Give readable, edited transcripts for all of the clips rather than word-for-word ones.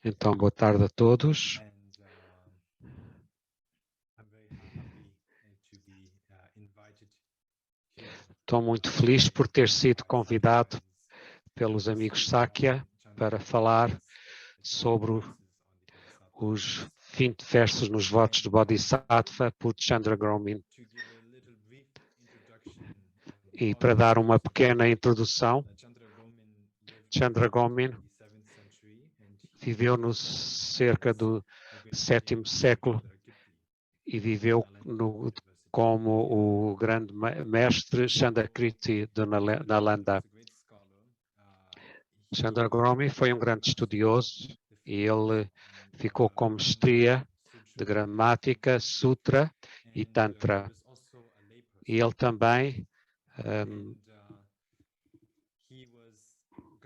Então, boa tarde a todos. Estou muito feliz por ter sido convidado pelos amigos Sakya para falar sobre os 20 versos nos votos do Bodhisattva por Chandra Gromin. E para dar uma pequena introdução, Chandra Gromin viveu no cerca do 7º século e viveu como o grande mestre Chandrakriti de Nalanda. Chandra Gromin foi um grande estudioso e ele ficou com mestria de gramática, sutra e tantra. E ele também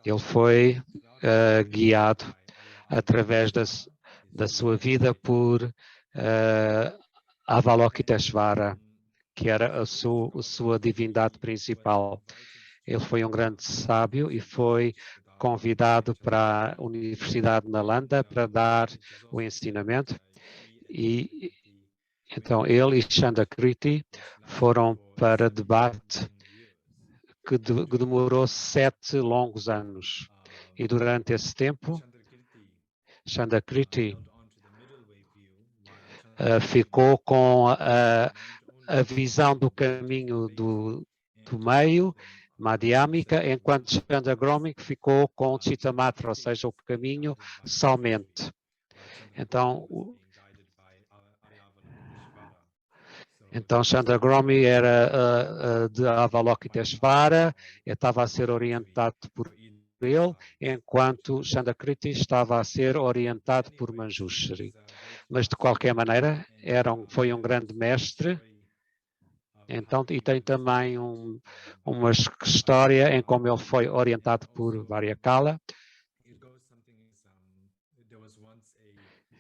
ele foi guiado através da sua vida por Avalokiteshvara, que era a sua divindade principal. Ele foi um grande sábio e foi convidado para a Universidade de Nalanda para dar o ensinamento. E então ele e Chandrakriti foram para debate que demorou 7 longos anos. E durante esse tempo, Chandrakriti ficou com a visão do caminho do meio, Madhyamika, enquanto Chandra Gromin ficou com Chittamatra, ou seja, o caminho somente. Então Chandra Gromin era de Avalokiteshvara, estava a ser orientado por ele, enquanto Chandrakriti estava a ser orientado por Manjushri. Mas de qualquer maneira, foi um grande mestre. Então, e tem também uma história em como ele foi orientado por Varyakala.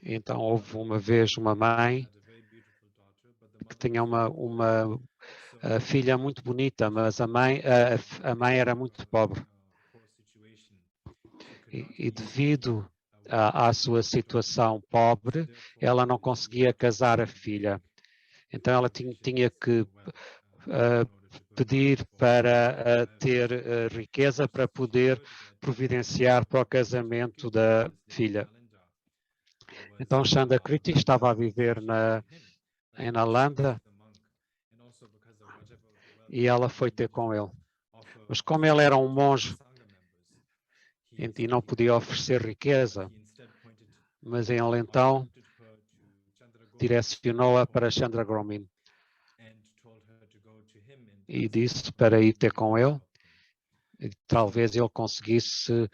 Então, houve uma vez uma mãe que tinha uma filha muito bonita, mas a mãe era muito pobre. E devido à sua situação pobre, ela não conseguia casar a filha. Então ela tinha que pedir para ter riqueza para poder providenciar para o casamento da filha. Então Chandrakriti estava a viver em Nalanda e ela foi ter com ele. Mas como ele era um monge e não podia oferecer riqueza, mas ele então direcionou-a para Chandra Gromin e disse para ir ter com ele, e talvez ele conseguisse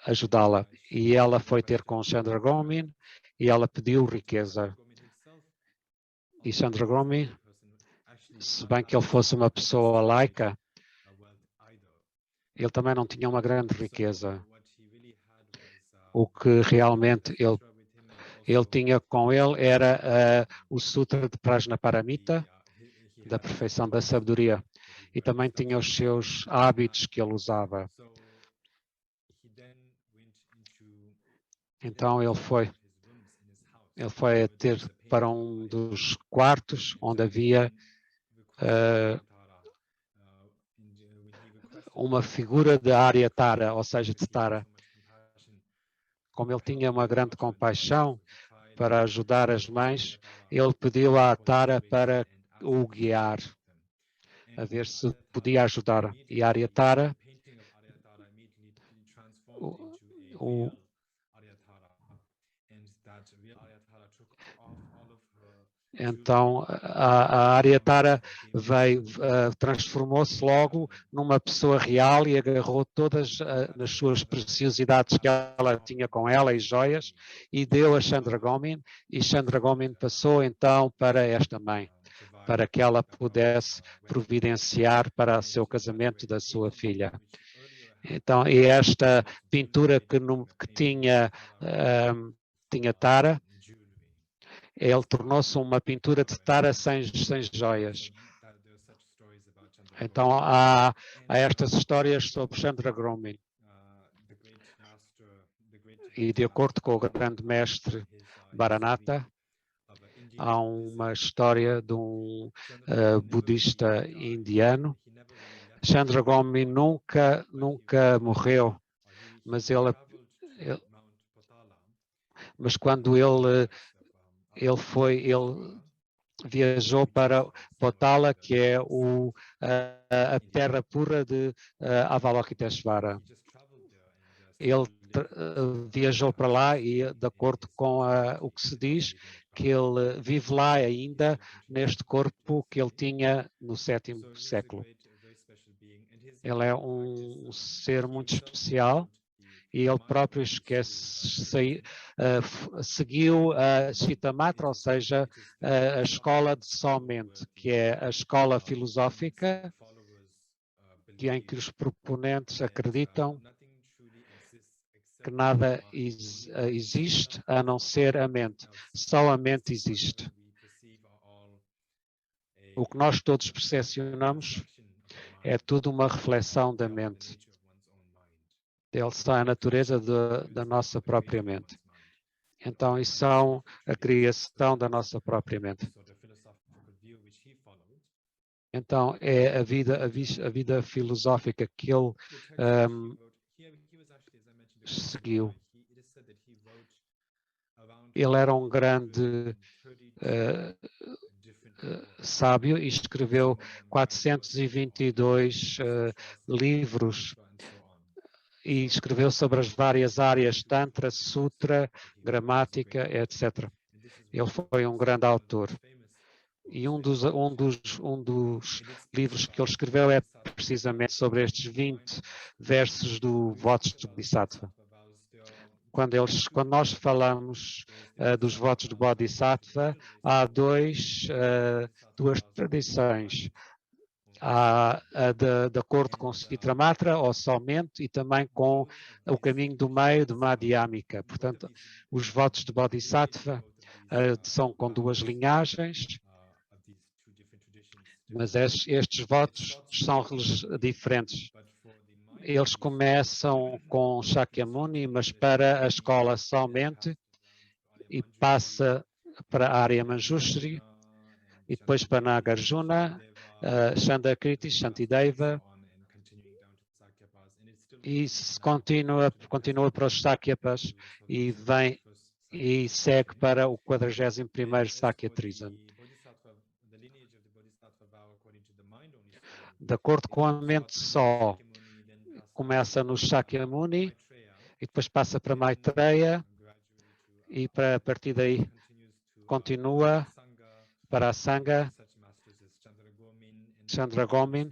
ajudá-la. E ela foi ter com Chandra Gromin e ela pediu riqueza. E Chandra Gromin, se bem que ele fosse uma pessoa laica, ele também não tinha uma grande riqueza. O que realmente ele tinha com ele era o Sutra de Prajnaparamita, da perfeição da sabedoria. E também tinha os seus hábitos que ele usava. Então ele foi ter para um dos quartos onde havia uma figura de Aryatara, ou seja, de Tara. Como ele tinha uma grande compaixão para ajudar as mães, ele pediu à Tara para o guiar, a ver se podia ajudar. E a Aryatara, então a Aryatara transformou-se logo numa pessoa real e agarrou todas as suas preciosidades que ela tinha com ela e joias e deu a Chandra Gromin, e Chandra Gromin passou então para esta mãe, para que ela pudesse providenciar para o seu casamento da sua filha. Então, e esta pintura que tinha Tara, ele tornou-se uma pintura de Tara sem joias. Então há estas histórias sobre Chandra Gromin. E de acordo com o grande mestre Bharanatha, há uma história de um budista indiano. Chandra Gomi nunca morreu, mas mas quando ele viajou para Potala, que é a terra pura de Avalokiteshvara. Ele viajou para lá e, de acordo com o que se diz, que ele vive lá ainda neste corpo que ele tinha no 7º século. Ele é um ser muito especial e ele próprio seguiu a Chittamatra, ou seja, a escola de somente, que é a escola filosófica em que os proponentes acreditam que nada existe a não ser a mente. Só a mente existe. O que nós todos percepcionamos é tudo uma reflexão da mente. Ele está a natureza da nossa própria mente. Então, isso são a criação da nossa própria mente. Então, é a vida filosófica que ele seguiu. Ele era um grande sábio e escreveu 422 livros e escreveu sobre as várias áreas, Tantra, Sutra, Gramática, etc. Ele foi um grande autor. E um dos livros que ele escreveu é precisamente sobre estes 20 versos do Votos do Bodhisattva. Quando nós falamos dos votos do Bodhisattva, há duas tradições. Há de acordo com Chittamatra, ou somente, e também com o caminho do meio de Madhyamika. Portanto, os votos de Bodhisattva são com duas linhagens, mas estes votos são diferentes. Eles começam com Shakyamuni, mas para a escola somente, e passa para a Arya Manjushri, e depois para Nagarjuna, Chandakriti, Shantideva, e continua para os Sakyapas e segue para o 41º Sakya Trisan. De acordo com a mente só, começa no Shakyamuni e depois passa para Maitreya e a partir daí continua para a Sangha, Chandragomin,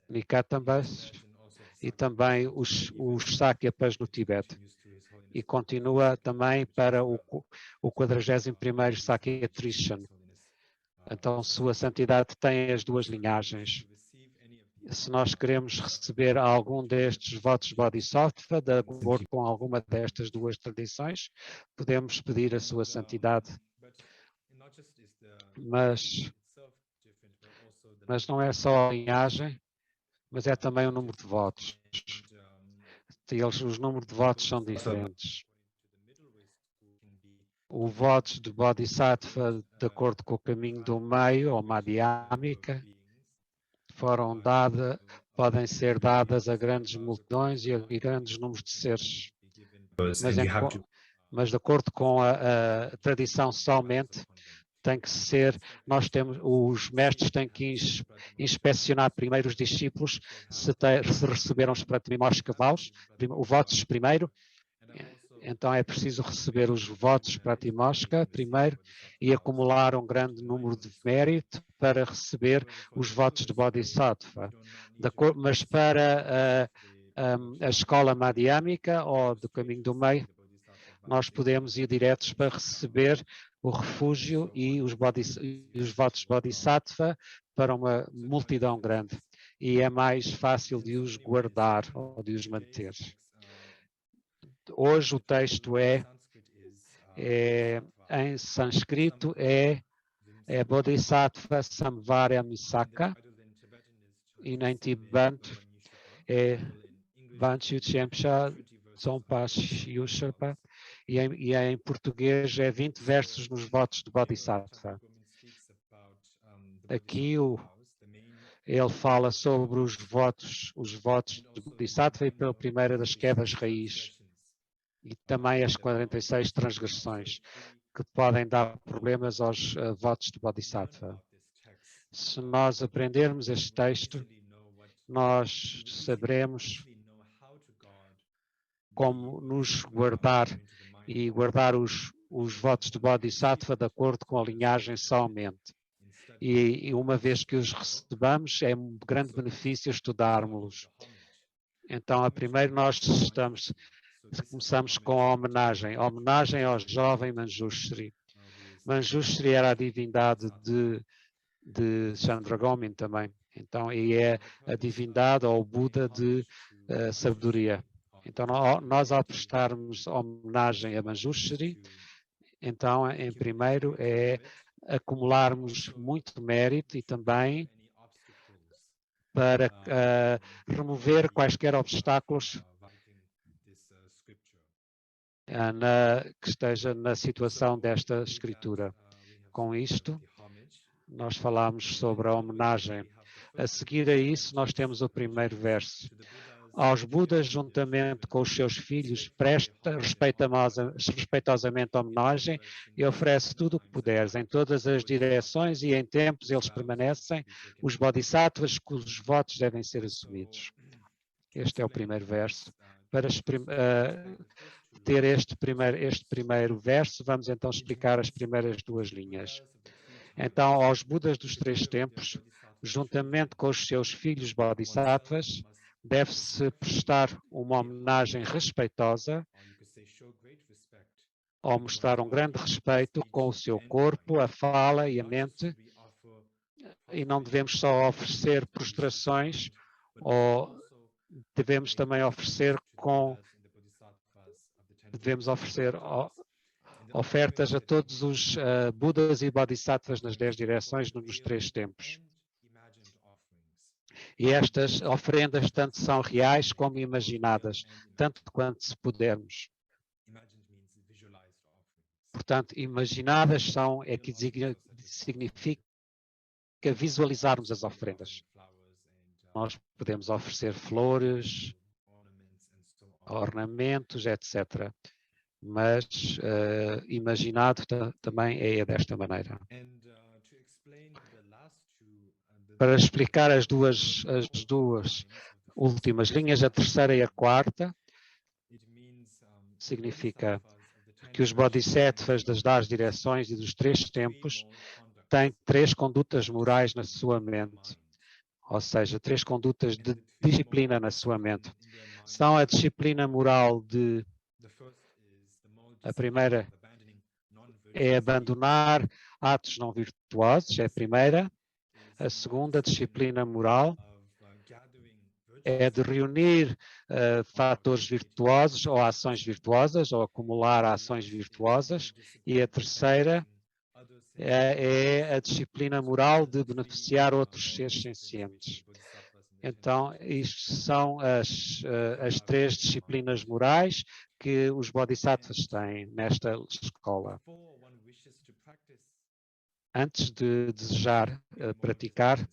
Nikatambas e também os Sakyapas no Tibete. E continua também para o 41º Sakya Trishan. Então, Sua Santidade tem as duas linhagens. Se nós queremos receber algum destes votos Bodhisattva, de acordo com alguma destas duas tradições, podemos pedir a Sua Santidade. Mas não é só a linhagem, mas é também o número de votos. Os números de votos são diferentes. Os votos de Bodhisattva, de acordo com o caminho do meio, ou Madhyamika, podem ser dadas a grandes multidões e grandes números de seres. Mas de acordo com a tradição somente, tem que ser, os mestres têm que inspecionar primeiro os discípulos se receberam os Pratimimoksha vows, os votos primeiro. Então é preciso receber os votos Pratimimoksha primeiro e acumular um grande número de mérito para receber os votos de Bodhisattva. Mas para a escola Madhyamika ou do caminho do meio, nós podemos ir diretos para receber o refúgio e os votos Bodhisattva para uma multidão grande. E é mais fácil de os guardar ou de os manter. Hoje o texto em sânscrito é Bodhisattva Samvara Misaka e em Tibete é Vanchu Chemsha Tsongpa e em português é 20 versos nos votos de Bodhisattva. Aqui ele fala sobre os votos de Bodhisattva e pela primeira das quedas raiz e também as 46 transgressões que podem dar problemas aos votos de Bodhisattva. Se nós aprendermos este texto, nós saberemos como nos guardar e guardar os votos de Bodhisattva de acordo com a linhagem somente. E uma vez que os recebamos, é um grande benefício estudarmos-los. Então, primeiro começamos com a homenagem ao jovem Manjushri. Manjushri era a divindade de Chandragomin também. Então, e é a divindade ou o Buda de sabedoria. Então, nós ao prestarmos homenagem a Manjushri, então, em primeiro, é acumularmos muito mérito e também para remover quaisquer obstáculos que esteja na situação desta escritura. Com isto, nós falamos sobre a homenagem. A seguir a isso, nós temos o primeiro verso. Aos Budas, juntamente com os seus filhos, presta respeitosamente homenagem e oferece tudo o que puderes. Em todas as direções e em tempos eles permanecem, os bodhisattvas cujos votos devem ser assumidos. Este é o primeiro verso. Para ter este primeiro verso, vamos então explicar as primeiras duas linhas. Então, aos Budas dos três tempos, juntamente com os seus filhos bodhisattvas, deve-se prestar uma homenagem respeitosa, ou mostrar um grande respeito com o seu corpo, a fala e a mente, e não devemos só oferecer prostrações, ou devemos também oferecer ofertas a todos os Budas e Bodhisattvas nas 10 direções nos três tempos. E estas oferendas tanto são reais como imaginadas, tanto quanto se pudermos. Portanto, imaginadas é que significa visualizarmos as oferendas. Nós podemos oferecer flores, ornamentos, etc. Mas imaginado também é desta maneira. Para explicar as duas últimas linhas, a terceira e a quarta, significa que os bodhisattvas das 10 direções e dos três tempos têm 3 condutas morais na sua mente, ou seja, 3 condutas de disciplina na sua mente. São a disciplina moral a primeira é abandonar atos não virtuosos, é a primeira. A segunda disciplina moral é de reunir fatores virtuosos ou ações virtuosas, ou acumular ações virtuosas. E a terceira é a disciplina moral de beneficiar outros seres sencientes. Então, isto são as 3 disciplinas morais que os bodhisattvas têm nesta escola. Antes de desejar praticar,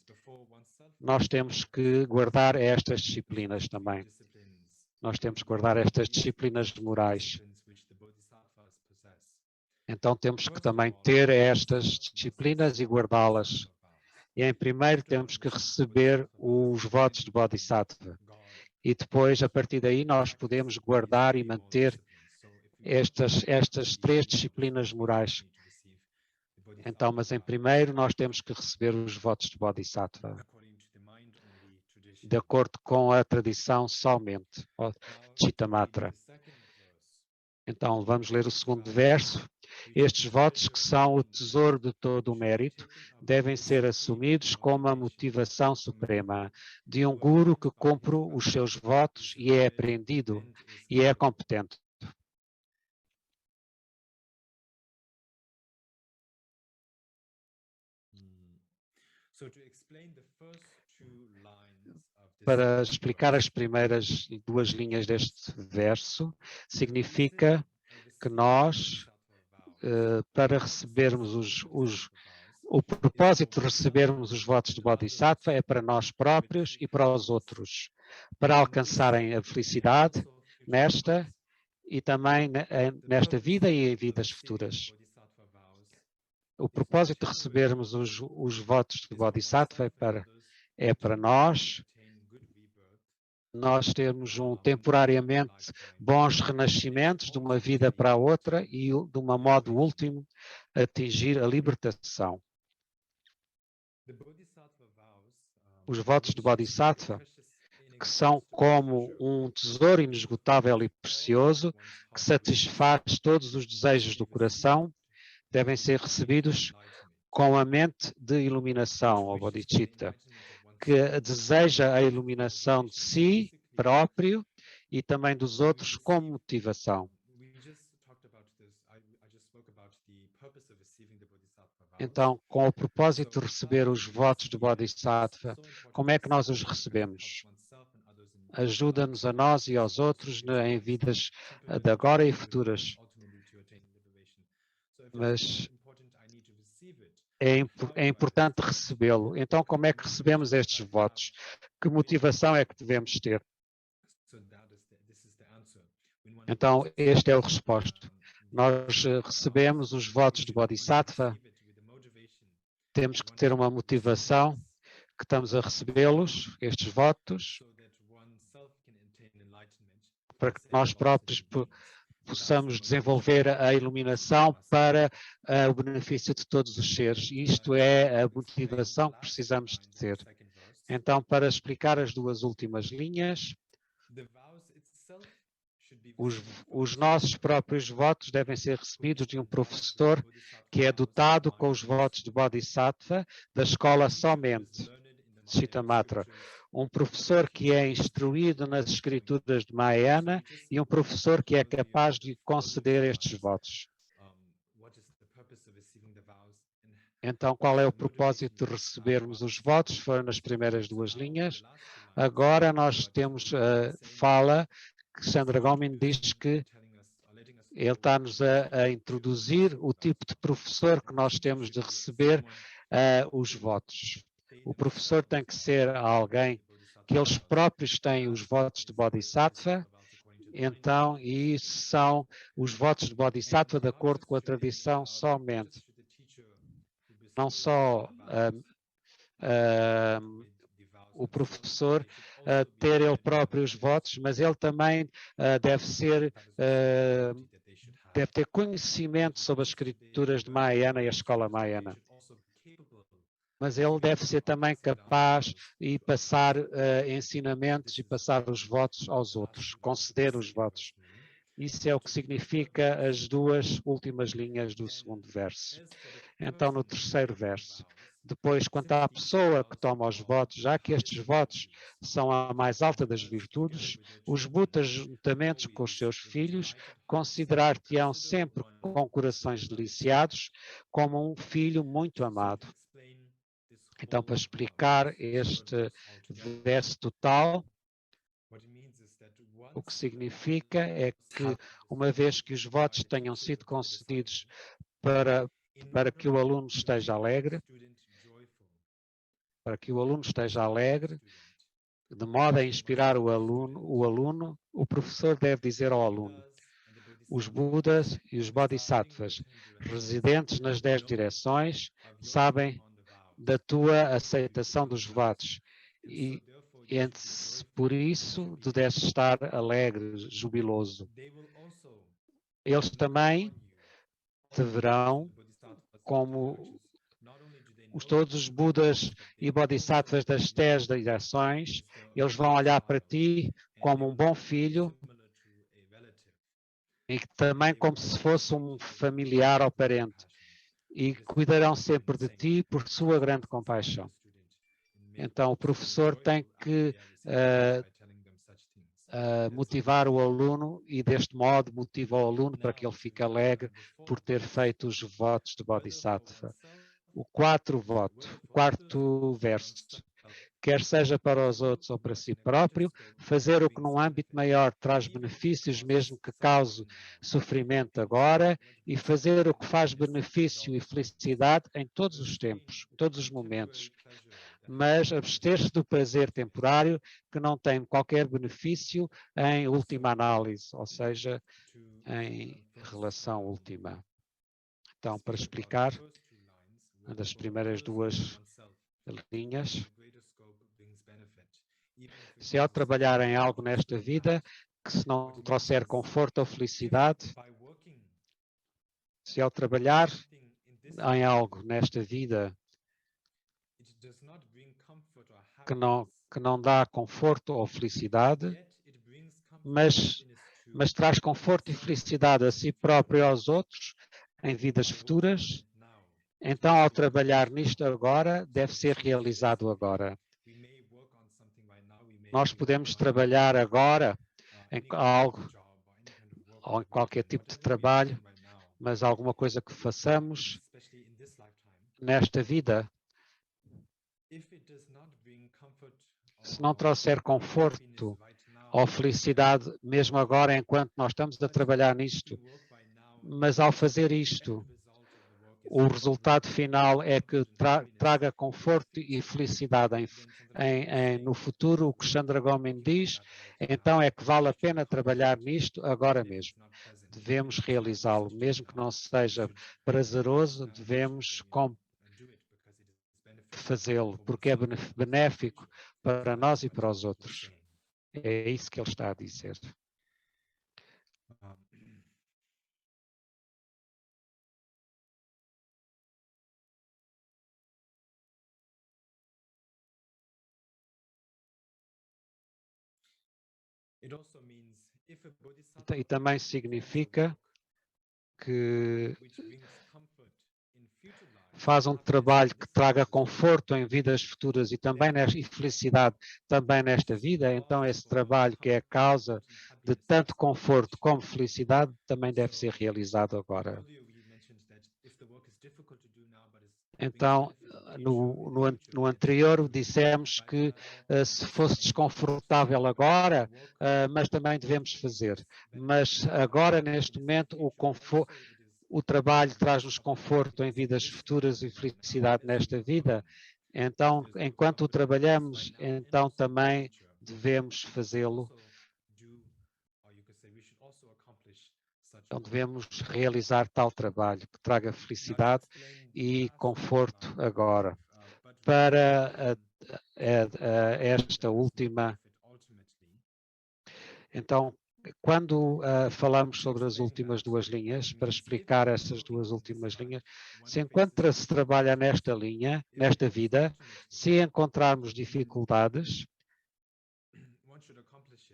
nós temos que guardar estas disciplinas também. Nós temos que guardar estas disciplinas morais. Então temos que também ter estas disciplinas e guardá-las. E em primeiro temos que receber os votos de Bodhisattva. E depois, a partir daí, nós podemos guardar e manter estas 3 disciplinas morais. Então, mas em primeiro nós temos que receber os votos de Bodhisattva, de acordo com a tradição somente, o Chittamatra. Então, vamos ler o segundo verso. Estes votos, que são o tesouro de todo o mérito, devem ser assumidos como a motivação suprema de um guru que cumpre os seus votos e é aprendido e é competente. para explicar as primeiras duas linhas deste verso, significa que nós, para recebermos o propósito de recebermos os votos de Bodhisattva é para nós próprios e para os outros, para alcançarem a felicidade nesta e também nesta vida e em vidas futuras. O propósito de recebermos os votos de Bodhisattva é para nós termos temporariamente bons renascimentos de uma vida para a outra e de um modo último atingir a libertação. Os votos de Bodhisattva, que são como um tesouro inesgotável e precioso, que satisfaz todos os desejos do coração, devem ser recebidos com a mente de iluminação, ou bodhicitta, que deseja a iluminação de si próprio e também dos outros como motivação. Então, com o propósito de receber os votos de Bodhisattva, como é que nós os recebemos? Ajuda-nos a nós e aos outros em vidas de agora e futuras. Mas é importante recebê-lo. Então, como é que recebemos estes votos? Que motivação é que devemos ter? Então, este é o resposta. Nós recebemos os votos de Bodhisattva, temos que ter uma motivação que estamos a recebê-los, estes votos, para que nós próprios possamos desenvolver a iluminação para o benefício de todos os seres. Isto é a motivação que precisamos de ter. Então, para explicar as duas últimas linhas, os nossos próprios votos devem ser recebidos de um professor que é dotado com os votos de Bodhisattva da escola somente, Chittamatra. Um professor que é instruído nas escrituras de Mahayana e um professor que é capaz de conceder estes votos. Então, qual é o propósito de recebermos os votos? Foram nas primeiras duas linhas. Agora nós temos a fala que Chandra Gomin diz que ele está-nos a introduzir o tipo de professor que nós temos de receber os votos. O professor tem que ser alguém que eles próprios têm os votos de Bodhisattva, então, e isso são os votos de Bodhisattva de acordo com a tradição somente. Não só o professor ter ele próprio os votos, mas ele também deve ter conhecimento sobre as escrituras de Mahayana e a escola Mahayana. Mas ele deve ser também capaz de passar ensinamentos e passar os votos aos outros, conceder os votos. Isso é o que significa as duas últimas linhas do segundo verso. Então, no terceiro verso, depois, quanto à pessoa que toma os votos, já que estes votos são a mais alta das virtudes, os Budas, juntamente com os seus filhos, considerar-te-ão sempre com corações deliciados como um filho muito amado. Então, para explicar este verso total, o que significa é que, uma vez que os votos tenham sido concedidos para que o aluno esteja alegre, de modo a inspirar o aluno, o professor deve dizer ao aluno: os Budas e os Bodhisattvas, residentes nas 10 direções, sabem da tua aceitação dos votos e por isso tu deves estar alegre, jubiloso. Eles também deverão, como todos os Budas e Bodhisattvas das 10 direções, eles vão olhar para ti como um bom filho e também como se fosse um familiar ou parente, e cuidarão sempre de ti por sua grande compaixão. Então, o professor tem que motivar o aluno e, deste modo, motiva o aluno para que ele fique alegre por ter feito os votos de Bodhisattva. O quarto verso. quer seja para os outros ou para si próprio, fazer o que num âmbito maior traz benefícios, mesmo que cause sofrimento agora, e fazer o que faz benefício e felicidade em todos os tempos, todos os momentos. Mas abster-se do prazer temporário que não tem qualquer benefício em última análise, ou seja, em relação última. Então, para explicar, uma das primeiras duas linhas, se ao trabalhar em algo nesta vida que se não trouxer conforto ou felicidade, se ao trabalhar em algo nesta vida que não dá conforto ou felicidade, mas traz conforto e felicidade a si próprio e aos outros em vidas futuras, então ao trabalhar nisto agora, deve ser realizado agora. Nós podemos trabalhar agora em algo, ou em qualquer tipo de trabalho, mas alguma coisa que façamos nesta vida, se não trouxer conforto ou felicidade, mesmo agora, enquanto nós estamos a trabalhar nisto, mas ao fazer isto, o resultado final é que traga conforto e felicidade no futuro, o que Chandra Gomin diz, então é que vale a pena trabalhar nisto agora mesmo. Devemos realizá-lo, mesmo que não seja prazeroso, devemos fazê-lo, porque é benéfico para nós e para os outros. É isso que ele está a dizer. E também significa que faz um trabalho que traga conforto em vidas futuras e também e felicidade também nesta vida, então esse trabalho que é a causa de tanto conforto como felicidade também deve ser realizado agora. Então, no anterior dissemos que se fosse desconfortável agora, mas também devemos fazer. Mas agora, neste momento, o trabalho traz-nos conforto em vidas futuras e felicidade nesta vida. Então, enquanto o trabalhamos, então também devemos fazê-lo. Então devemos realizar tal trabalho que traga felicidade e conforto agora. Para esta última, então, quando falamos sobre as últimas duas linhas, para explicar essas duas últimas linhas, se enquanto se trabalha nesta linha, nesta vida, se encontrarmos dificuldades,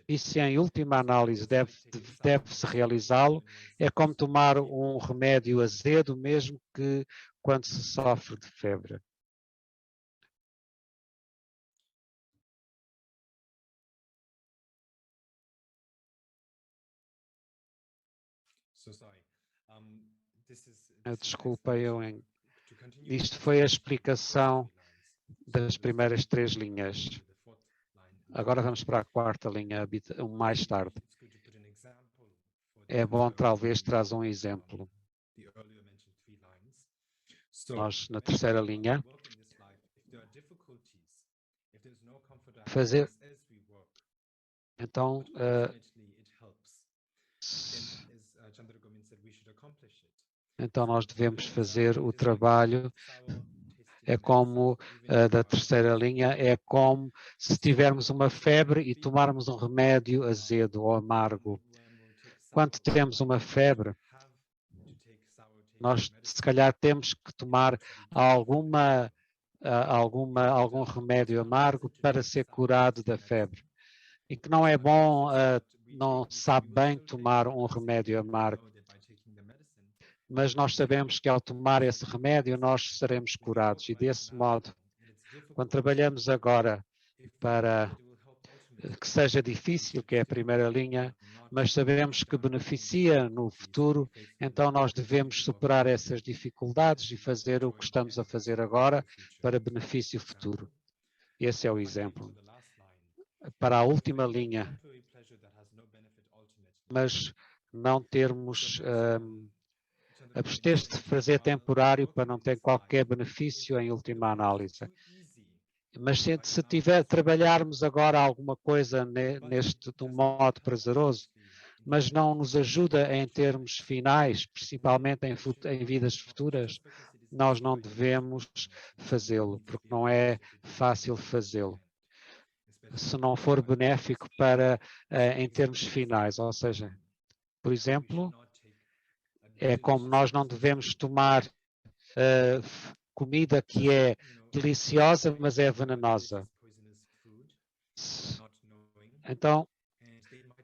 e se em última análise deve-se realizá-lo, é como tomar um remédio azedo, mesmo que quando se sofre de febre. Desculpa, isto foi a explicação das primeiras três linhas. Agora vamos para a quarta linha, mais tarde. É bom, talvez, traz um exemplo. Nós, na terceira linha, fazer... Então, então nós devemos fazer o trabalho, é como da terceira linha, é como se tivermos uma febre e tomarmos um remédio azedo ou amargo. Quando temos uma febre, nós se calhar temos que tomar algum remédio amargo para ser curado da febre. E que não é bom, não sabe bem tomar um remédio amargo. Mas nós sabemos que ao tomar esse remédio nós seremos curados. E desse modo, quando trabalhamos agora para que seja difícil, que é a primeira linha, mas sabemos que beneficia no futuro, então nós devemos superar essas dificuldades e fazer o que estamos a fazer agora para benefício futuro. Esse é o exemplo. Para a última linha, mas não termos abster-se de fazer temporário para não ter qualquer benefício em última análise. Mas se trabalharmos agora alguma coisa de um modo prazeroso, mas não nos ajuda em termos finais, principalmente em vidas futuras, nós não devemos fazê-lo, porque não é fácil fazê-lo. Se não for benéfico em termos finais, ou seja, por exemplo, é como nós não devemos tomar comida que é deliciosa, mas é venenosa. Então,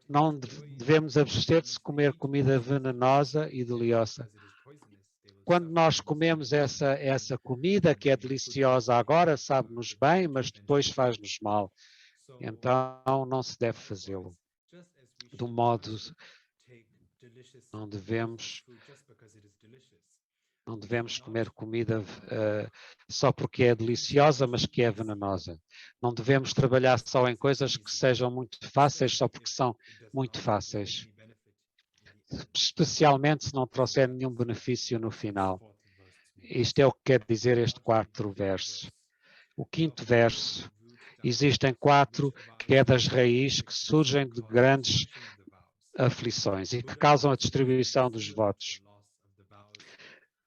não devemos abster-se de comer comida venenosa e deliciosa. Quando nós comemos essa comida que é deliciosa agora, sabe-nos bem, mas depois faz-nos mal. Então, não se deve fazê-lo. Do modo, não devemos comer comida só porque é deliciosa, mas que é venenosa. Não devemos trabalhar só em coisas que sejam muito fáceis, só porque são muito fáceis. Especialmente se não trouxer nenhum benefício no final. Isto é o que quer dizer este quarto verso. O quinto verso, existem 4 quedas raiz que surgem de grandes aflições e que causam a distribuição dos votos.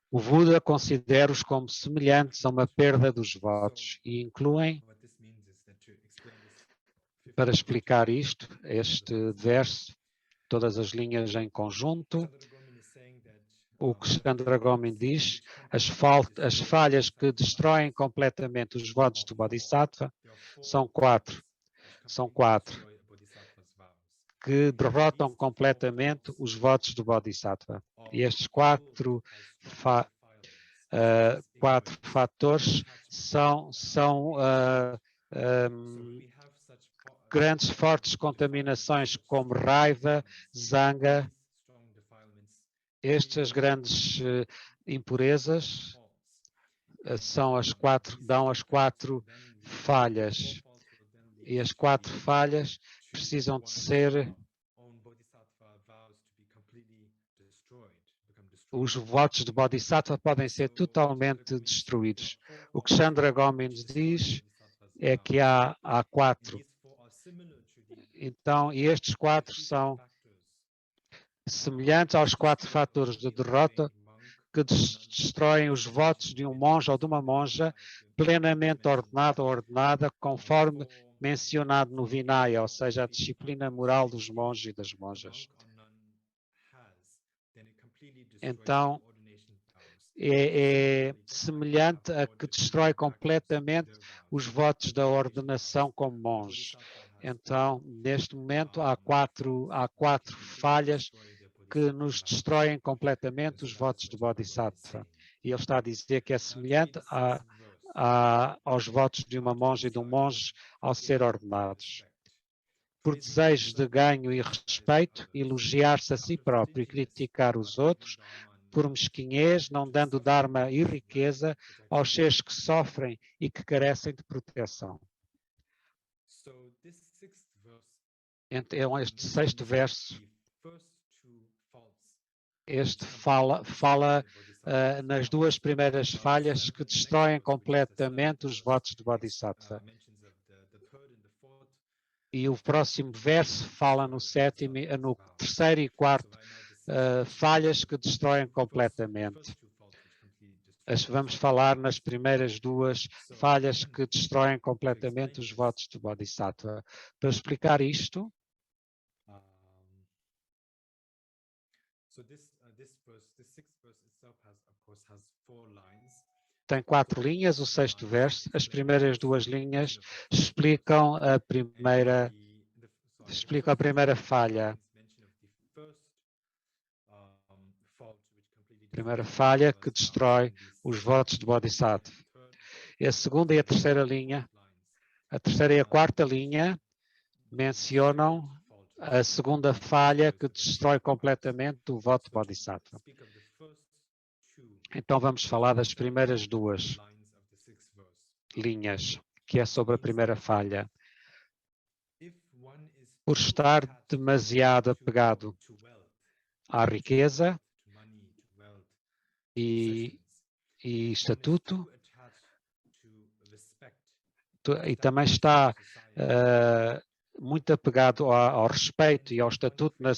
O Buda considera-os como semelhantes a uma perda dos votos e incluem, para explicar este verso, todas as linhas em conjunto. O que Chandra Gomin diz, as falhas que destroem completamente os votos do Bodhisattva são 4. São 4 que derrotam completamente os votos do Bodhisattva. E estes 4 fatores são grandes, fortes contaminações como raiva, zanga. Estas grandes impurezas dão as 4 falhas. E as 4 falhas precisam de ser... Os votos de Bodhisattva podem ser totalmente destruídos. O que Chandra Gomin diz é que há 4. Então, e estes 4 são semelhantes aos 4 fatores de derrota que destroem os votos de um monge ou de uma monja plenamente ordenado ou ordenada, conforme mencionado no Vinaya, ou seja, a disciplina moral dos monges e das monjas. Então, é semelhante a que destrói completamente os votos da ordenação como monge. Então, neste momento, há quatro falhas que nos destroem completamente os votos do Bodhisattva. E ele está a dizer que é semelhante aos votos de uma monja e de um monge ao ser ordenados. Por desejos de ganho e respeito, elogiar-se a si próprio e criticar os outros, por mesquinhez, não dando dharma e riqueza aos seres que sofrem e que carecem de proteção. Então, este 6º verso, este fala nas 2 primeiras falhas que destroem completamente os votos de Bodhisattva. E o próximo verso fala no 7º, no 3º e 4º falhas que destroem completamente. Vamos falar nas primeiras 2 falhas que destroem completamente os votos do Bodhisattva. Para explicar isto, tem 4 linhas, o 6º verso. As primeiras 2 linhas explicam a primeira falha. Primeira falha que destrói os votos de Bodhisattva. E a segunda e a terceira linha, a terceira e a quarta linha, mencionam a segunda falha que destrói completamente o voto de Bodhisattva. Então vamos falar das primeiras 2 linhas. que é sobre a primeira falha. Por estar demasiado apegado à riqueza e estatuto, e também está muito apegado ao respeito e ao estatuto na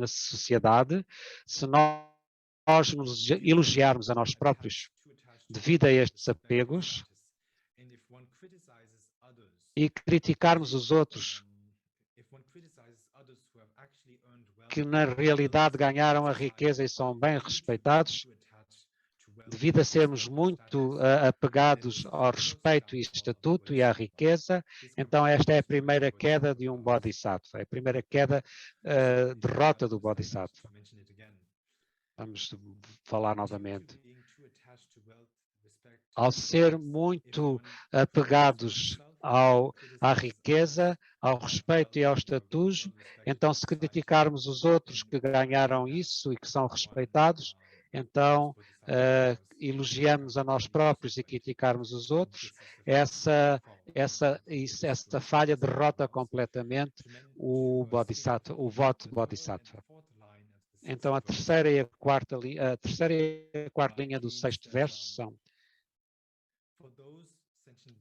sociedade, se nós nos elogiarmos a nós próprios devido a estes apegos e criticarmos os outros que na realidade ganharam a riqueza e são bem respeitados, devido a sermos muito apegados ao respeito e estatuto e à riqueza, então esta é a primeira queda de um Bodhisattva, é a primeira queda, derrota do Bodhisattva. Vamos falar novamente. Ao ser muito apegados à riqueza, ao respeito e ao estatuto, então se criticarmos os outros que ganharam isso e que são respeitados, então elogiamos a nós próprios e criticarmos os outros, essa falha derrota completamente o Bodhisattva, o voto Bodhisattva. Então a terceira e a quarta linha do sexto verso são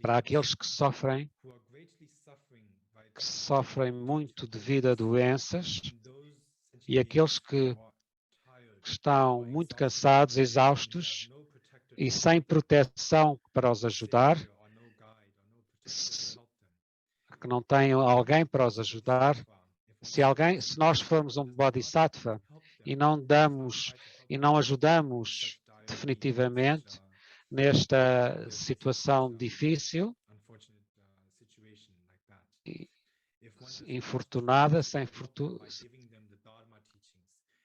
para aqueles que sofrem muito devido a doenças e aqueles que estão muito cansados, exaustos e sem proteção para os ajudar, que não têm alguém para os ajudar. Se nós formos um Bodhisattva e não ajudamos definitivamente nesta situação difícil, infortunada,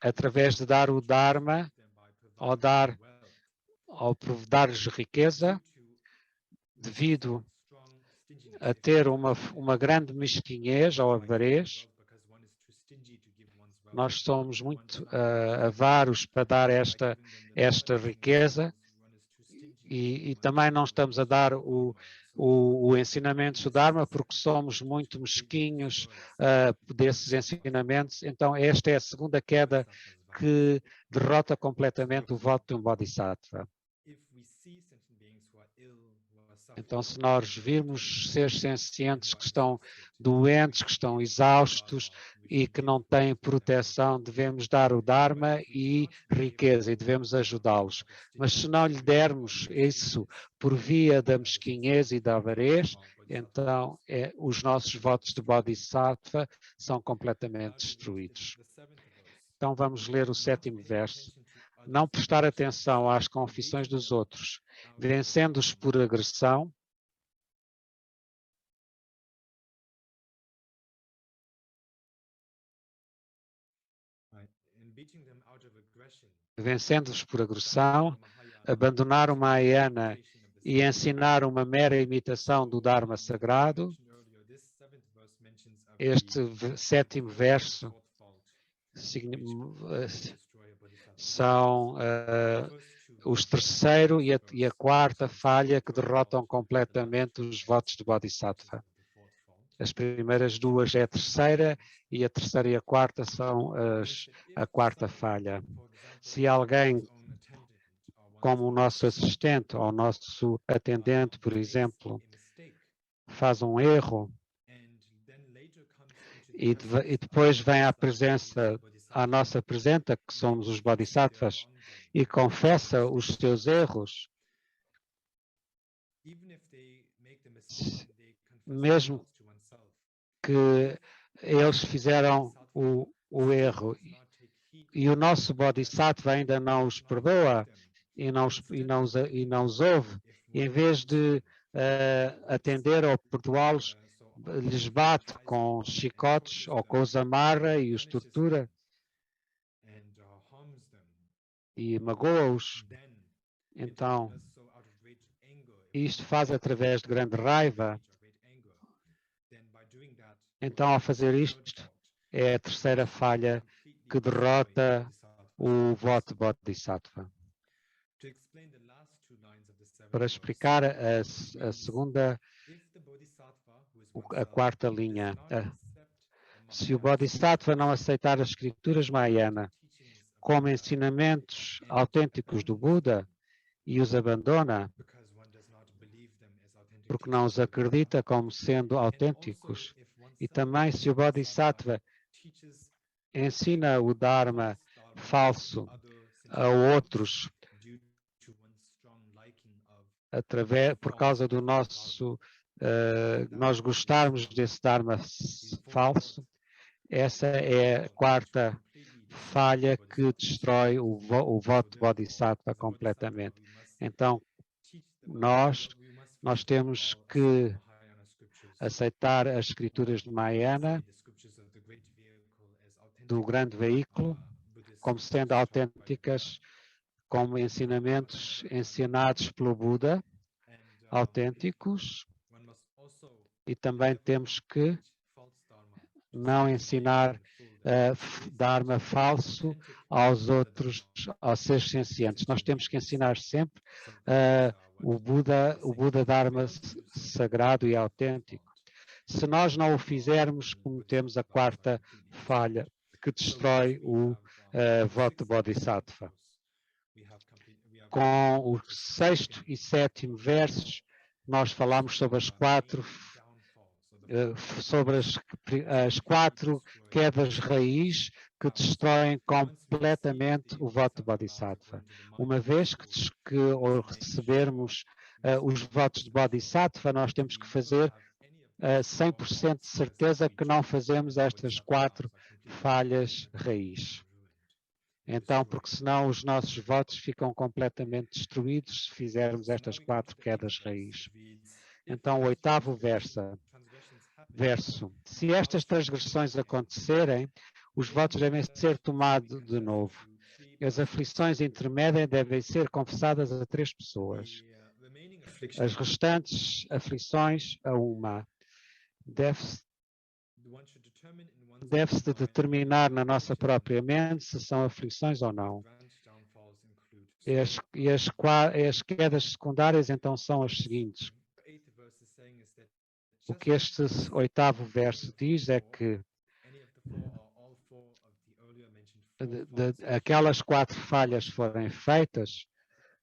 através de dar o Dharma, ao dar-lhes riqueza, devido a ter uma grande mesquinhez ou avarez, nós somos muito avaros para dar esta riqueza e também não estamos a dar o ensinamento do Dharma porque somos muito mesquinhos desses ensinamentos. Então esta é a segunda queda que derrota completamente o voto de um Bodhisattva. Então, se nós virmos seres sencientes que estão doentes, que estão exaustos e que não têm proteção, devemos dar o Dharma e riqueza e devemos ajudá-los. Mas se não lhe dermos isso por via da mesquinhez e da avarez, então os nossos votos de Bodhisattva são completamente destruídos. Então vamos ler o sétimo verso. Não prestar atenção às confissões dos outros, vencendo-os por agressão, abandonar o Mahayana e ensinar uma mera imitação do Dharma sagrado. Este sétimo verso são os terceiro e a quarta falha que derrotam completamente os votos de Bodhisattva. As primeiras duas é a terceira e a terceira e a quarta são a quarta falha. Se alguém, como o nosso assistente ou o nosso atendente, por exemplo, faz um erro e depois vem à nossa presença, que somos os Bodhisattvas, e confessa os seus erros, mesmo que eles fizeram o erro e o nosso Bodhisattva ainda não os perdoa e não os ouve, e em vez de atender ou perdoá-los, lhes bate com chicotes ou com os amarra e os tortura e magoa-os. Então, isto faz através de grande raiva. Então, ao fazer isto, é a terceira falha que derrota o voto Bodhisattva. Para explicar a segunda a quarta linha. Se o Bodhisattva não aceitar as escrituras Mahayana como ensinamentos autênticos do Buda e os abandona, porque não os acredita como sendo autênticos, e também se o Bodhisattva ensina o Dharma falso a outros por causa do nós gostarmos desse Dharma falso, essa é a quarta falha que destrói o voto de Bodhisattva completamente. Então, nós temos que aceitar as escrituras de Mahayana, do grande veículo, como sendo autênticas, como ensinamentos ensinados pelo Buda, autênticos, e também temos que não ensinar Dharma falso aos outros, aos seres sencientes. Nós temos que ensinar sempre o Buda Dharma sagrado e autêntico. Se nós não o fizermos, cometemos a quarta falha, que destrói o voto de Bodhisattva. Com o sexto e sétimo versos, nós falamos sobre as quatro quedas raiz que destroem completamente o voto de Bodhisattva. Uma vez que recebermos os votos de Bodhisattva, nós temos que fazer 100% de certeza que não fazemos estas quatro falhas raiz. Então, porque senão os nossos votos ficam completamente destruídos se fizermos estas quatro quedas raiz. Então, o oitavo verso. Se estas transgressões acontecerem, os votos devem ser tomados de novo. As aflições intermédias devem ser confessadas a 3 pessoas. As restantes aflições a uma. Deve-se determinar na nossa própria mente se são aflições ou não. E as quedas secundárias então são as seguintes. O que este oitavo verso diz é que aquelas 4 falhas forem feitas,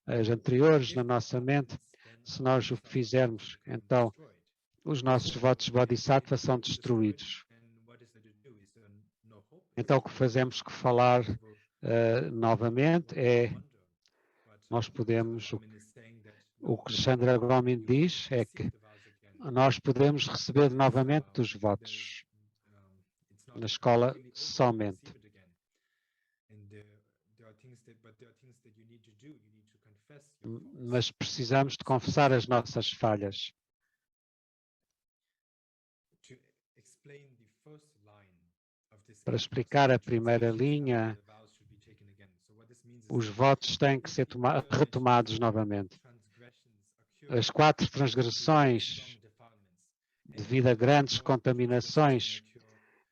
as anteriores na nossa mente, se nós o fizermos, então os nossos votos Bodhisattva são destruídos. Então o que fazemos que falar novamente é, nós podemos, o que Chandra Gomin diz é que nós podemos receber novamente os votos na escola somente. Mas precisamos de confessar as nossas falhas. Para explicar a primeira linha, os votos têm que ser retomados novamente. As 4 transgressões, devido a grandes contaminações,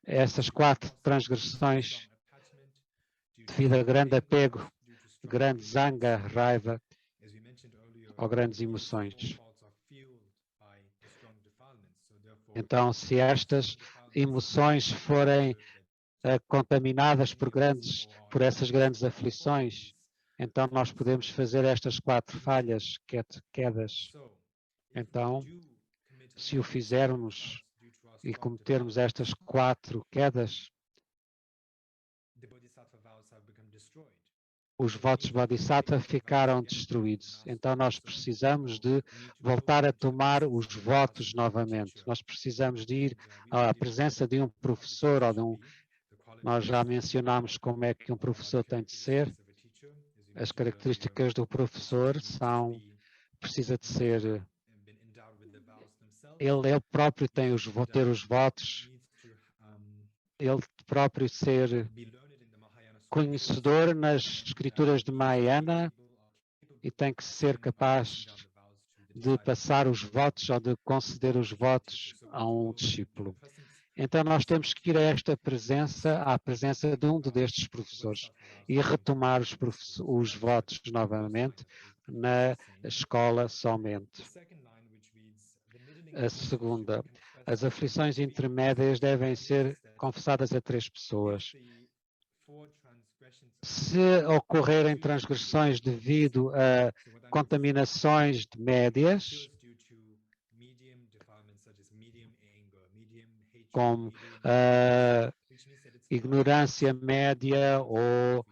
essas 4 transgressões, devido a grande apego, grande zanga, raiva, ou grandes emoções. Então, se estas emoções forem contaminadas por essas grandes aflições, então nós podemos fazer estas 4 falhas, quedas. Então, se o fizermos e cometermos estas 4 quedas, os votos Bodhisattva ficaram destruídos. Então nós precisamos de voltar a tomar os votos novamente. Nós precisamos de ir à presença de um professor ou de um... Nós já mencionámos como é que um professor tem de ser. As características do professor são... Precisa de ser... Ele próprio tem ter os votos. Ele próprio ser conhecedor nas escrituras de Mahayana e tem que ser capaz de passar os votos ou de conceder os votos a um discípulo. Então nós temos que ir a esta presença, à presença de um destes professores e retomar os votos novamente na escola somente. A segunda, As aflições intermédias devem ser confessadas a 3 pessoas. Se ocorrerem transgressões devido a contaminações de médias, como ignorância média ou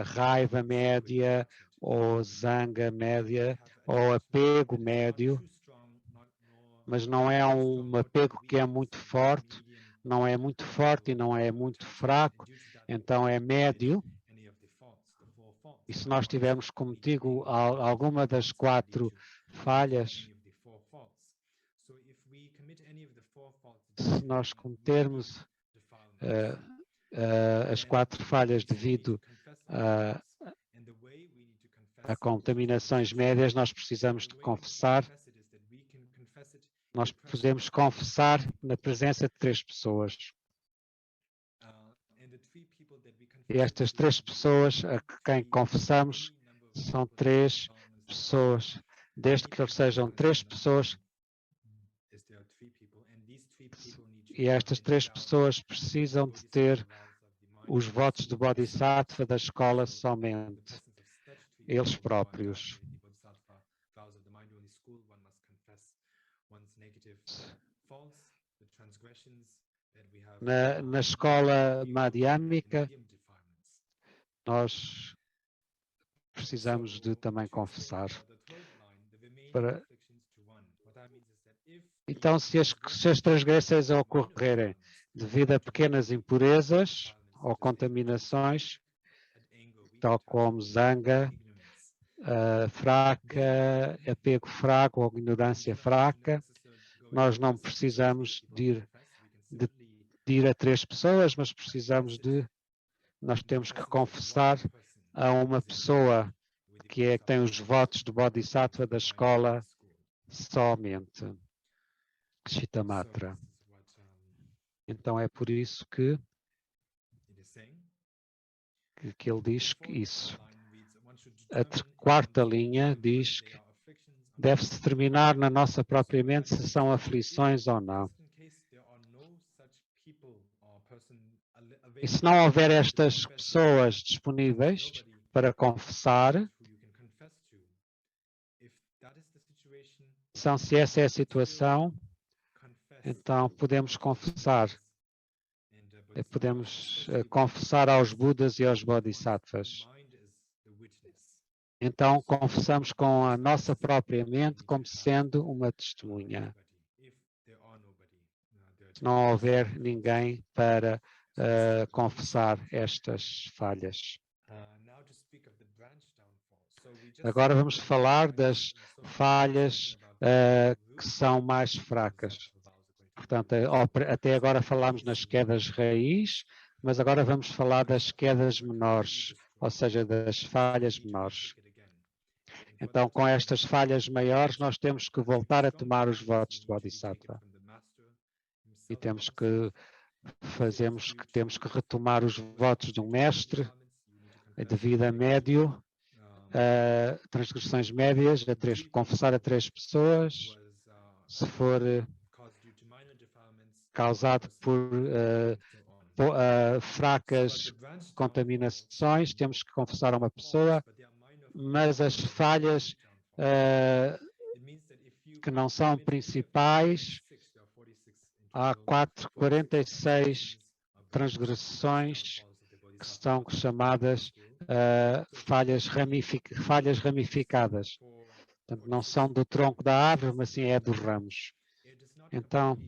raiva média ou zanga média ou apego médio, mas não é um apego que é muito forte, não é muito forte e não é muito fraco, então é médio. E se nós tivermos cometido alguma das 4 falhas, se nós cometermos as 4 falhas devido a contaminações médias, nós precisamos de confessar. Nós podemos confessar na presença de 3 pessoas. E estas 3 pessoas a quem confessamos são 3 pessoas, desde que eles sejam 3 pessoas. E estas 3 pessoas precisam de ter os votos de Bodhisattva da escola somente, eles próprios. Na escola madhyamika, nós precisamos de também confessar. Então, se as transgressões ocorrerem devido a pequenas impurezas ou contaminações, tal como zanga fraca, apego fraco ou ignorância fraca, nós não precisamos de ir a 3 pessoas, mas nós temos que confessar a uma pessoa que tem os votos de Bodhisattva da escola somente, Kshitamatra. Então é por isso que ele diz isso. A 4ª linha diz que deve-se determinar na nossa própria mente se são aflições ou não. E se não houver estas pessoas disponíveis para confessar, se essa é a situação, então podemos confessar. Podemos confessar aos Budas e aos Bodhisattvas. Então confessamos com a nossa própria mente como sendo uma testemunha. Se não houver ninguém para confessar estas falhas. Agora vamos falar das falhas que são mais fracas. Portanto, até agora falámos nas quedas raiz, mas agora vamos falar das quedas menores, ou seja, das falhas menores. Então, com estas falhas maiores, nós temos que voltar a tomar os votos de Bodhisattva. E temos que retomar os votos de um mestre de vida médio, transgressões médias, confessar a 3 pessoas, se for causado por fracas contaminações, temos que confessar a uma pessoa, mas as falhas que não são principais, há 46 transgressões que são chamadas falhas ramificadas. Portanto, não são do tronco da árvore, mas sim é dos ramos. Então,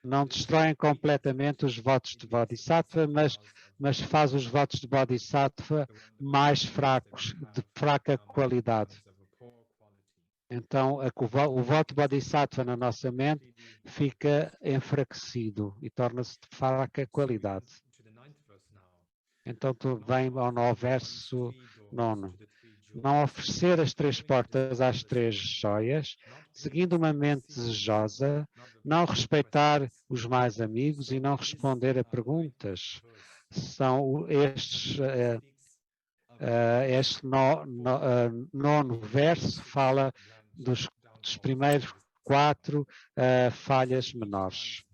não destroem completamente os votos de Bodhisattva, mas faz os votos de Bodhisattva mais fracos, de fraca qualidade. Então, o voto de Bodhisattva na nossa mente fica enfraquecido e torna-se de fraca qualidade. Então, tu vem ao verso 9. Não oferecer as 3 portas às 3 joias, seguindo uma mente desejosa, não respeitar os mais amigos e não responder a perguntas. São este 9º verso fala dos primeiros 4 falhas menores.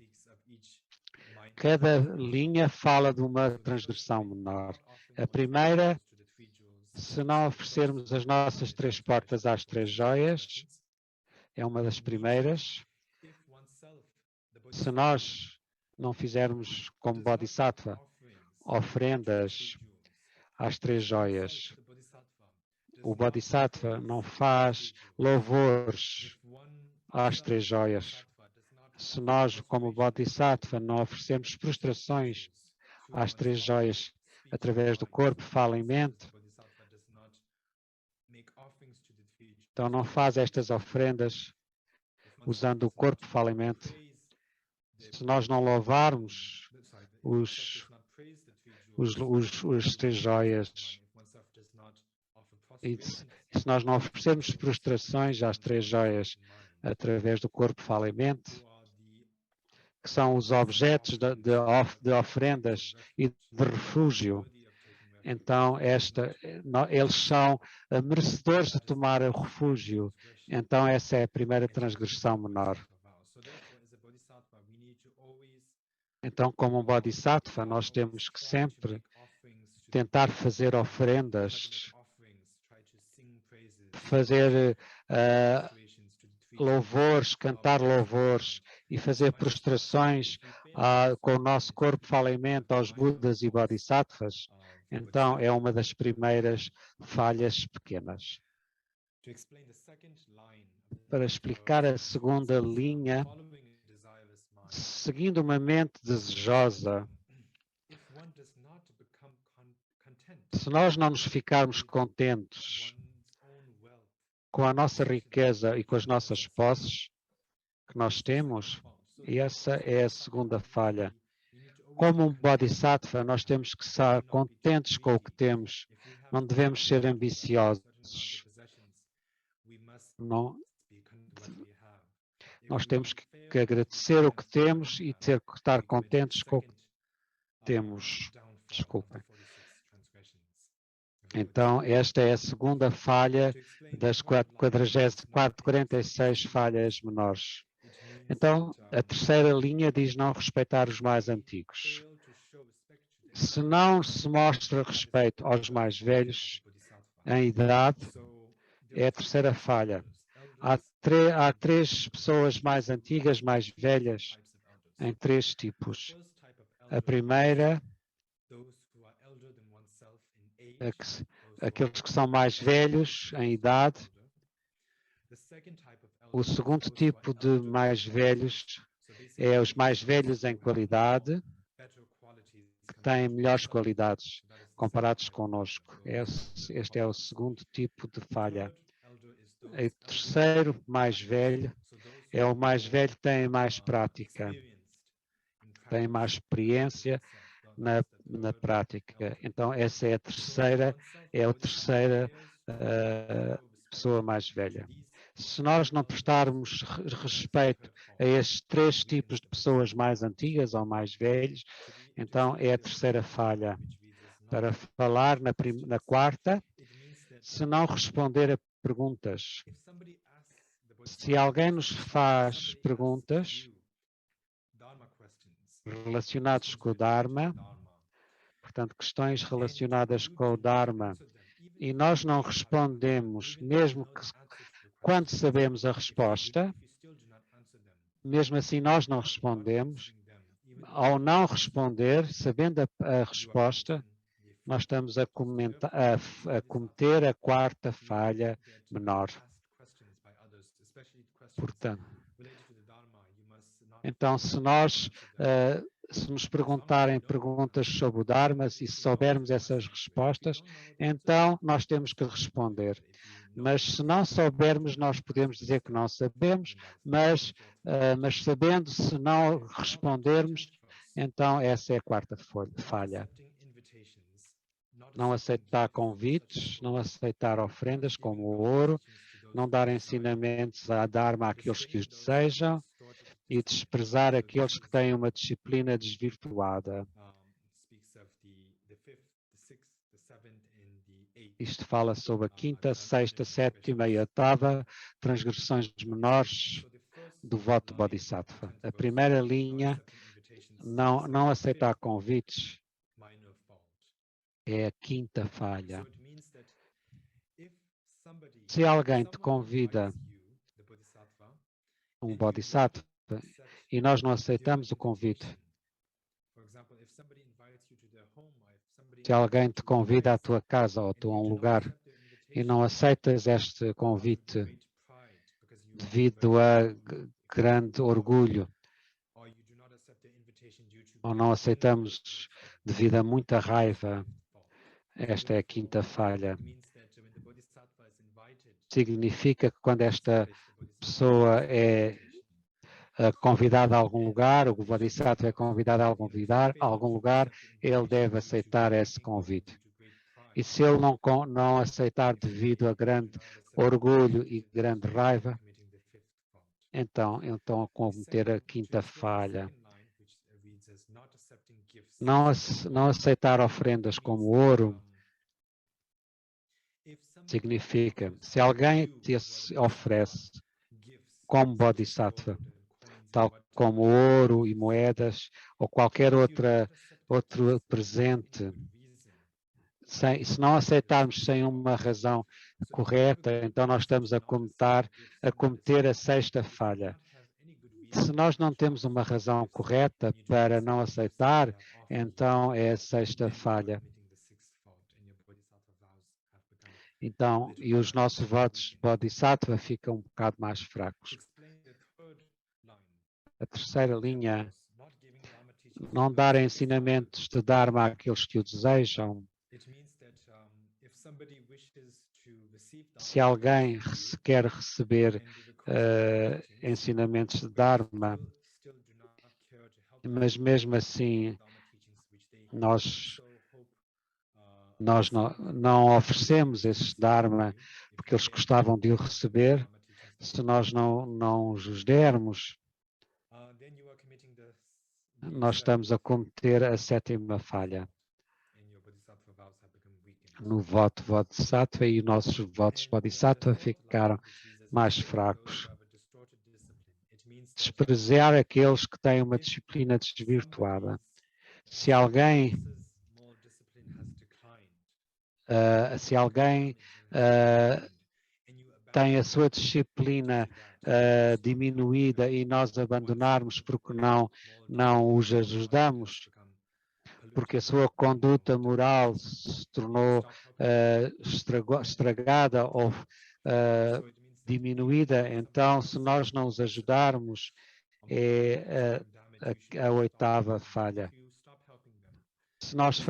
Cada linha fala de uma transgressão menor. A primeira, se não oferecermos as nossas 3 portas às 3 joias, é uma das primeiras. Se nós não fizermos como Bodhisattva ofrendas às 3 joias, o Bodhisattva não faz louvores às 3 joias. Se nós, como Bodhisattva, não oferecemos prostrações às 3 joias através do corpo, fala e mente, então não faz estas ofrendas usando o corpo, fala e mente. Se nós não louvarmos as 3 joias, e se nós não oferecermos prostrações às 3 joias através do corpo, fala e mente, que são os objetos de ofrendas e de refúgio, então eles são merecedores de tomar o refúgio. Então essa é a primeira transgressão menor. Então, como um Bodhisattva, nós temos que sempre tentar fazer ofrendas, fazer louvores, cantar louvores e fazer prostrações com o nosso corpo, fala e mente aos Budas e Bodhisattvas. Então, é uma das primeiras falhas pequenas. Para explicar a segunda linha, seguindo uma mente desejosa, se nós não nos ficarmos contentes com a nossa riqueza e com as nossas posses que nós temos, e essa é a segunda falha. Como um Bodhisattva, nós temos que estar contentes com o que temos. Não devemos ser ambiciosos. Nós temos que agradecer o que temos e estar contentes com o que temos. Desculpem. Então, esta é a segunda falha das 46 falhas menores. Então, a terceira linha diz não respeitar os mais antigos. Se não se mostra respeito aos mais velhos em idade, é a terceira falha. Há 3 pessoas mais antigas, mais velhas, em 3 tipos. A primeira, aqueles que são mais velhos em idade. O segundo tipo de mais velhos é os mais velhos em qualidade, que têm melhores qualidades comparados conosco. Este é o segundo tipo de falha. O terceiro mais velho é o mais velho que tem mais prática, tem mais experiência na prática. Então, essa é a terceira pessoa mais velha. Se nós não prestarmos respeito a estes 3 tipos de pessoas mais antigas ou mais velhos, então é a terceira falha. Para falar na quarta, se não responder a perguntas. Se alguém nos faz perguntas relacionadas com o Dharma, portanto, questões relacionadas com o Dharma, e nós não respondemos, mesmo que quando sabemos a resposta, mesmo assim nós não respondemos, ao não responder, sabendo a resposta, nós estamos a cometer a quarta falha menor. Portanto, então, se nos perguntarem perguntas sobre o Dharma, se soubermos essas respostas, então nós temos que responder. Mas se não soubermos, nós podemos dizer que não sabemos, mas sabendo, se não respondermos, então essa é a quarta falha. Não aceitar convites, não aceitar ofrendas como o ouro, não dar ensinamentos a Dharma àqueles que os desejam e desprezar aqueles que têm uma disciplina desvirtuada. Isto fala sobre a quinta, sexta, sétima e oitava transgressões menores. do voto Bodhisattva. A primeira linha, não aceitar convites, é a quinta falha. Se alguém te convida, um Bodhisattva, e nós não aceitamos o convite, se alguém te convida à tua casa ou a um lugar e não aceitas este convite devido a grande orgulho, ou não aceitamos devido a muita raiva, esta é a quinta falha. Significa que quando esta pessoa é convidada a algum lugar, o Bodhisattva é convidado a algum lugar, ele deve aceitar esse convite. E se ele não aceitar devido a grande orgulho e grande raiva, então a cometer a quinta falha. Não aceitar ofrendas como ouro significa, se alguém te oferece como Bodhisattva, tal como ouro e moedas ou qualquer outro presente, se não aceitarmos sem uma razão correta, então nós estamos a cometer a sexta falha. Se nós não temos uma razão correta para não aceitar, então é a sexta falha. Então, e os nossos votos de Bodhisattva ficam um bocado mais fracos. A terceira linha, não dar ensinamentos de Dharma àqueles que o desejam. Se alguém quer receber ensinamentos de Dharma, mas mesmo assim nós não oferecemos esse Dharma porque eles gostavam de o receber, se nós não os dermos, nós estamos a cometer a sétima falha no voto Bodhisattva, e os nossos votos Bodhisattva ficaram mais fracos. Desprezar aqueles que têm uma disciplina desvirtuada. Se alguém tem a sua disciplina diminuída e nós abandonarmos porque não os ajudamos, porque a sua conduta moral se tornou estragada ou diminuída, então se nós não os ajudarmos, é a oitava falha. Se nós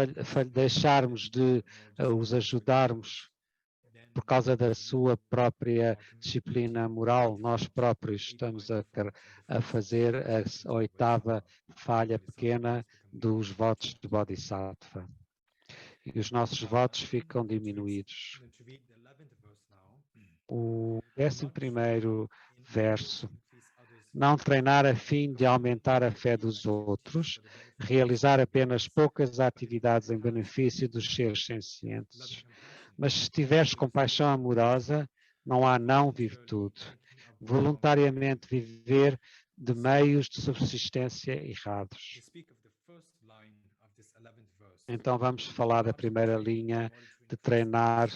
deixarmos de os ajudarmos por causa da sua própria disciplina moral, nós próprios estamos a fazer a oitava falha pequena dos votos de Bodhisattva. E os nossos votos ficam diminuídos. O 11º verso. Não treinar a fim de aumentar a fé dos outros, realizar apenas poucas atividades em benefício dos seres sencientes. Mas se tiveres compaixão amorosa, não há não virtude. Voluntariamente viver de meios de subsistência errados. Então vamos falar da primeira linha de treinar,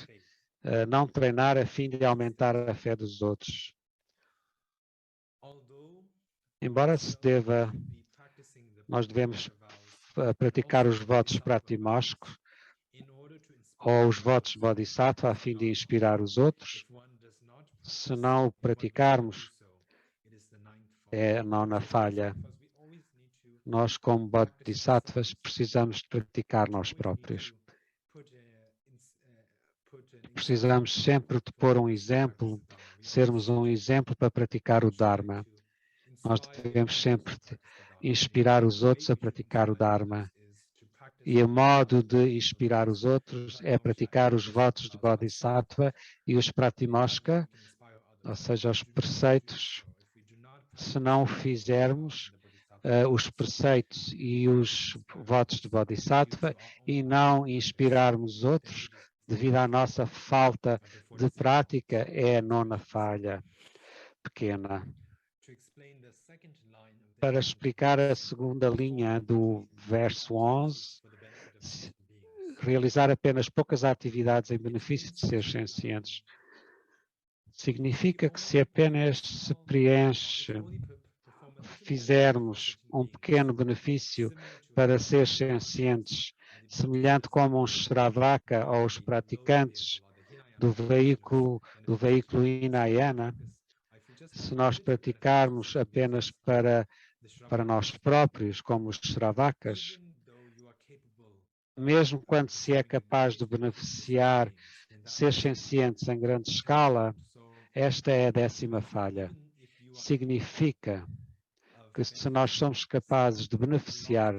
não treinar a fim de aumentar a fé dos outros. Embora nós devemos praticar os votos pratimóscicos ou os votos Bodhisattva a fim de inspirar os outros, se não o praticarmos, é a nona falha. Nós, como Bodhisattvas, precisamos de praticar nós próprios. Precisamos sempre de pôr um exemplo, sermos um exemplo para praticar o Dharma. Nós devemos sempre inspirar os outros a praticar o Dharma. E o modo de inspirar os outros é praticar os votos de Bodhisattva e os Pratimoksha, ou seja, os preceitos. Se não o fizermos, os preceitos e os votos de Bodhisattva e não inspirarmos outros, devido à nossa falta de prática, é a nona falha pequena. Para explicar a segunda linha do verso 11, realizar apenas poucas atividades em benefício de seres sencientes. Significa que se apenas se preenche, fizermos um pequeno benefício para seres sencientes, semelhante como um Shravaka ou os praticantes do veículo Hinayana, se nós praticarmos apenas para nós próprios, como os Shravakas, mesmo quando se é capaz de beneficiar seres sencientes em grande escala, esta é a 10ª falha. Significa que se nós somos capazes de beneficiar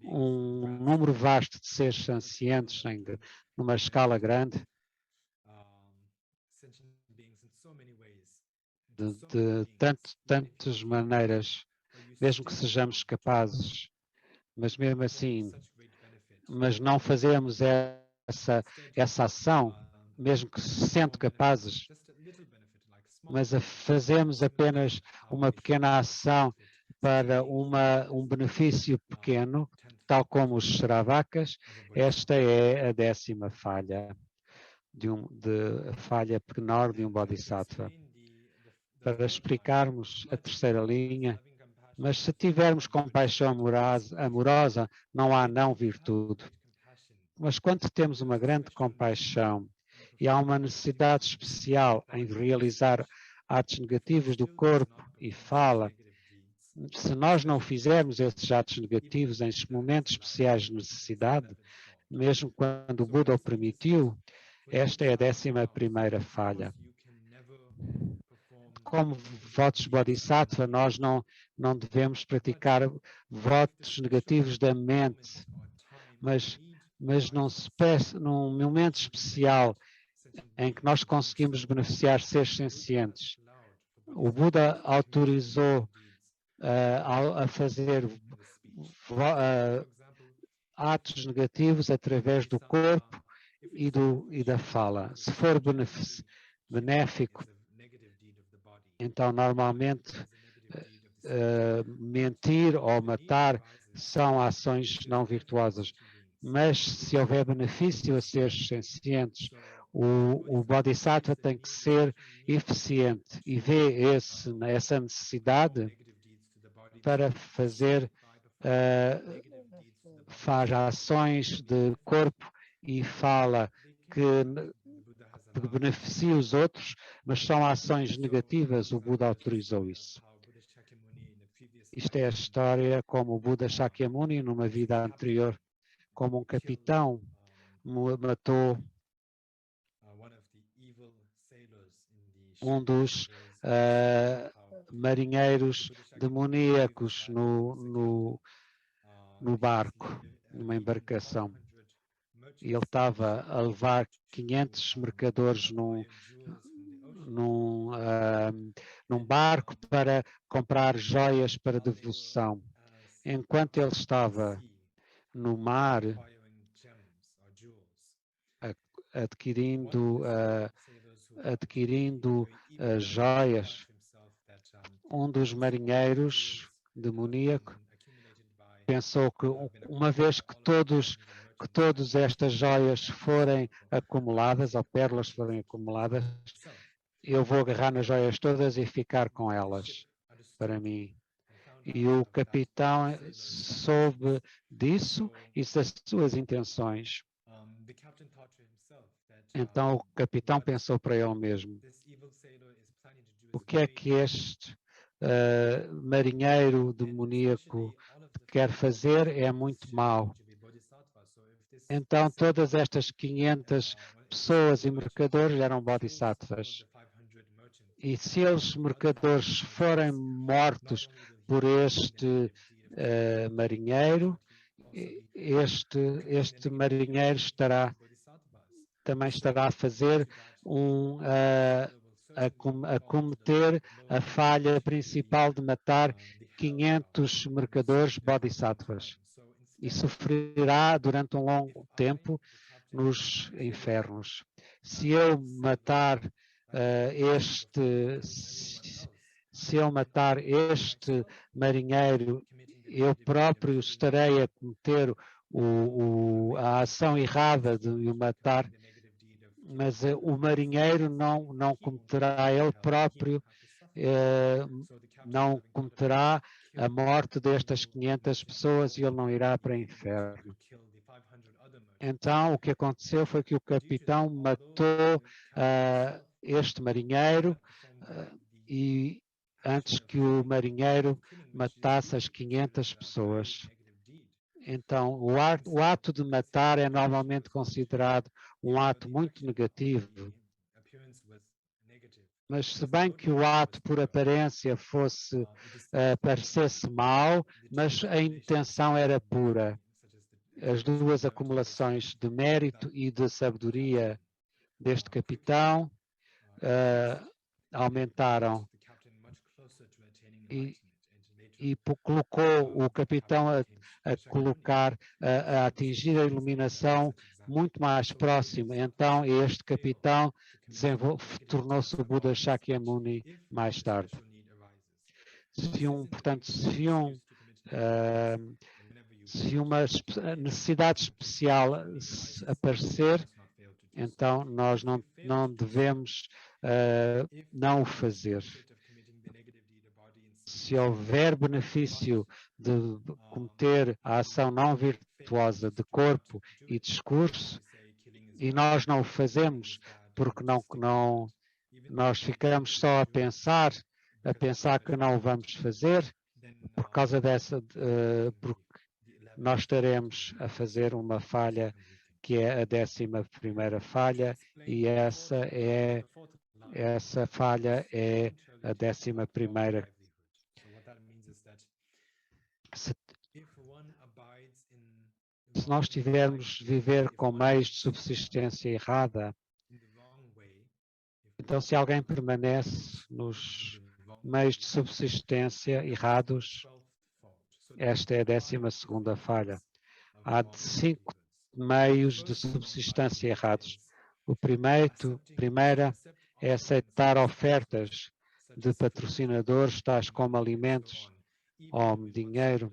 um número vasto de seres sencientes numa escala grande, de tantas maneiras, mesmo que sejamos capazes, mas mesmo assim, mas não fazemos essa ação, mesmo que se sendo capazes, mas fazemos apenas uma pequena ação para um benefício pequeno, tal como os Shravakas, esta é a 10ª falha, a falha menor de um Bodhisattva. Para explicarmos a terceira linha, mas se tivermos compaixão amorosa, não há não virtude. Mas quando temos uma grande compaixão e há uma necessidade especial em realizar atos negativos do corpo e fala, se nós não fizermos esses atos negativos em momentos especiais de necessidade, mesmo quando o Buda o permitiu, esta é a 11ª falha. Como votos Bodhisattva, nós não devemos praticar votos negativos da mente, mas num momento especial em que nós conseguimos beneficiar seres sencientes. O Buda autorizou a fazer atos negativos através do corpo e da fala. Se for benéfico, então normalmente mentir ou matar são ações não virtuosas. Mas se houver benefício a seres sencientes, o Bodhisattva tem que ser eficiente e vê essa necessidade para faz ações de corpo e fala que beneficia os outros, mas são ações negativas, o Buda autorizou isso. Isto é a história como o Buda Shakyamuni, numa vida anterior, como um capitão, matou um dos marinheiros demoníacos no barco, numa embarcação. E ele estava a levar 500 mercadores num barco para comprar joias para devoção. Enquanto ele estava no mar, adquirindo joias, um dos marinheiros demoníaco pensou que uma vez que todas estas joias forem acumuladas, ou pérolas forem acumuladas, eu vou agarrar nas joias todas e ficar com elas para mim. E o capitão soube disso e das suas intenções. Então o capitão pensou para ele mesmo: o que é que este marinheiro demoníaco quer fazer? É muito mau. Então todas estas 500 pessoas e mercadores eram bodhisattvas. E se os mercadores forem mortos por este marinheiro, este marinheiro também estará a fazer a cometer a falha principal de matar 500 mercadores bodhisattvas e sofrerá durante um longo tempo nos infernos. Se eu matar se eu matar este marinheiro, eu próprio estarei a cometer a ação errada de o matar, mas o marinheiro não cometerá ele próprio, não cometerá a morte destas 500 pessoas e ele não irá para o inferno. Então, o que aconteceu foi que o capitão matou este marinheiro e antes que o marinheiro matasse as 500 pessoas. Então, o ato de matar é normalmente considerado um ato muito negativo. Mas se bem que o ato por aparência parecesse mau, mas a intenção era pura. As duas acumulações de mérito e de sabedoria deste capitão aumentaram e colocou o capitão a atingir a iluminação muito mais próximo. Então, este capitão tornou-se o Buda Shakyamuni mais tarde. Se uma necessidade especial aparecer, então nós não devemos não o fazer. Se houver benefício de cometer a ação não virtuosa de corpo e discurso, e nós não o fazemos porque nós ficamos só a pensar que não o vamos fazer, por causa porque nós estaremos a fazer uma falha que é a 11ª falha, e essa falha é a 11ª. Se nós tivermos de viver com meios de subsistência errada, então se alguém permanece nos meios de subsistência errados, esta é a 12ª falha. Há 5 meios de subsistência errados. O primeira é aceitar ofertas de patrocinadores, tais como alimentos ou dinheiro,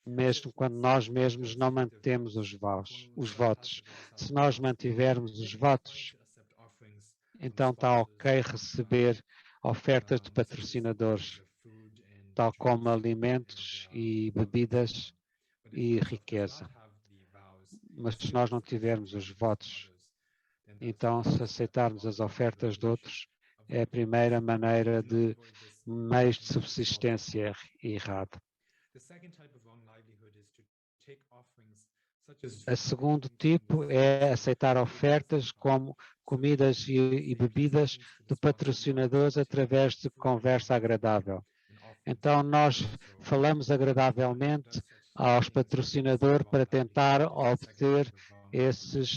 mesmo quando nós mesmos não mantemos os votos. Se nós mantivermos os votos, então está ok receber ofertas de patrocinadores, tal como alimentos e bebidas e riqueza. Mas se nós não tivermos os votos, então se aceitarmos as ofertas de outros, é a primeira maneira de meios de subsistência errado. O segundo tipo é aceitar ofertas como comidas e bebidas de patrocinadores através de conversa agradável. Então nós falamos agradavelmente aos patrocinadores para tentar obter essa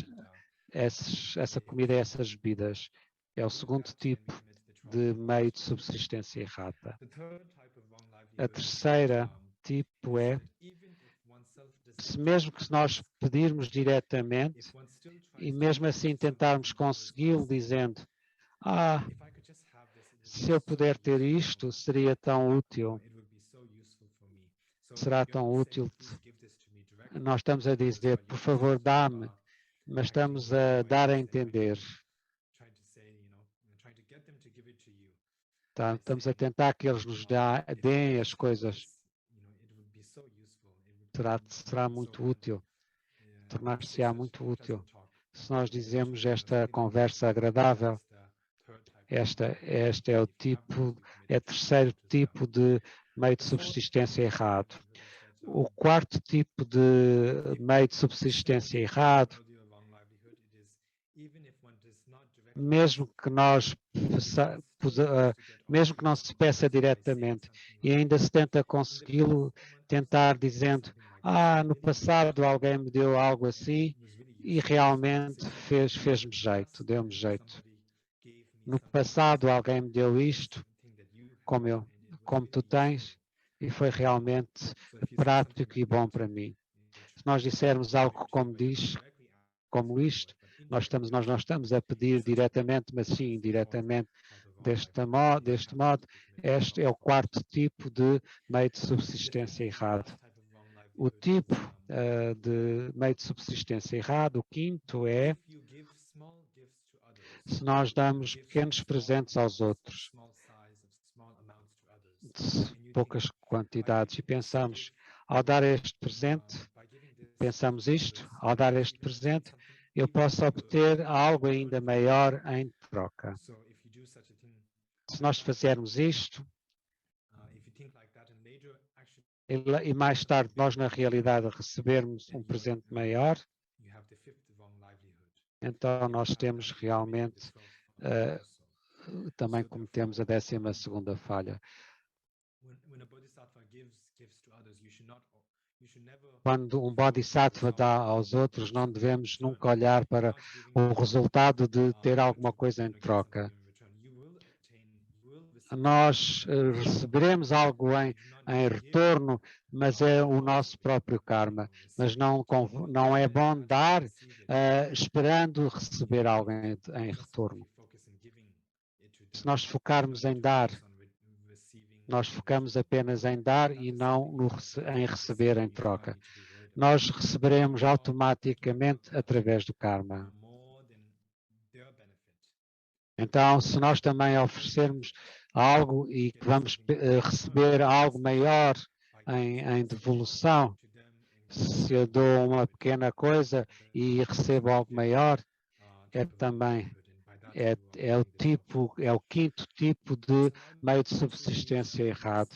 comida e essas bebidas. É o segundo tipo de meio de subsistência errada. A terceira tipo é, mesmo que nós pedirmos diretamente e mesmo assim tentarmos consegui-lo dizendo, se eu puder ter isto, seria tão útil. Será tão útil. Nós estamos a dizer, por favor, dá-me, mas estamos a dar a entender. Estamos a tentar que eles nos deem as coisas. Será muito útil. Tornar-se-á muito útil. Se nós dizemos esta conversa agradável, este é o terceiro tipo de meio de subsistência errado. O quarto tipo de meio de subsistência errado, mesmo que não se peça diretamente e ainda se tenta consegui-lo, tentar dizendo, no passado alguém me deu algo assim e realmente fez-me jeito, deu-me jeito. No passado alguém me deu isto, como tu tens, e foi realmente prático e bom para mim. Se nós dissermos algo como isto, nós não estamos a pedir diretamente, mas sim indiretamente, Deste modo, este é o quarto tipo de meio de subsistência errado. O tipo de meio de subsistência errado, o quinto, é se nós damos pequenos presentes aos outros, de poucas quantidades, e pensamos, ao dar este presente, pensamos isto, ao dar este presente, eu posso obter algo ainda maior em troca. Se nós fizermos isto, e mais tarde nós na realidade recebermos um presente maior, então nós temos realmente, também cometemos a 12ª falha. Quando um Bodhisattva dá aos outros, não devemos nunca olhar para o resultado de ter alguma coisa em troca. Nós receberemos algo em retorno, mas é o nosso próprio karma. Mas não é bom dar esperando receber algo em retorno. Se nós focarmos em dar, nós focamos apenas em dar e não em receber em troca. Nós receberemos automaticamente através do karma. Então, se nós também oferecermos algo e que vamos receber algo maior em devolução, se eu dou uma pequena coisa e recebo algo maior, é também é o quinto tipo de meio de subsistência errado.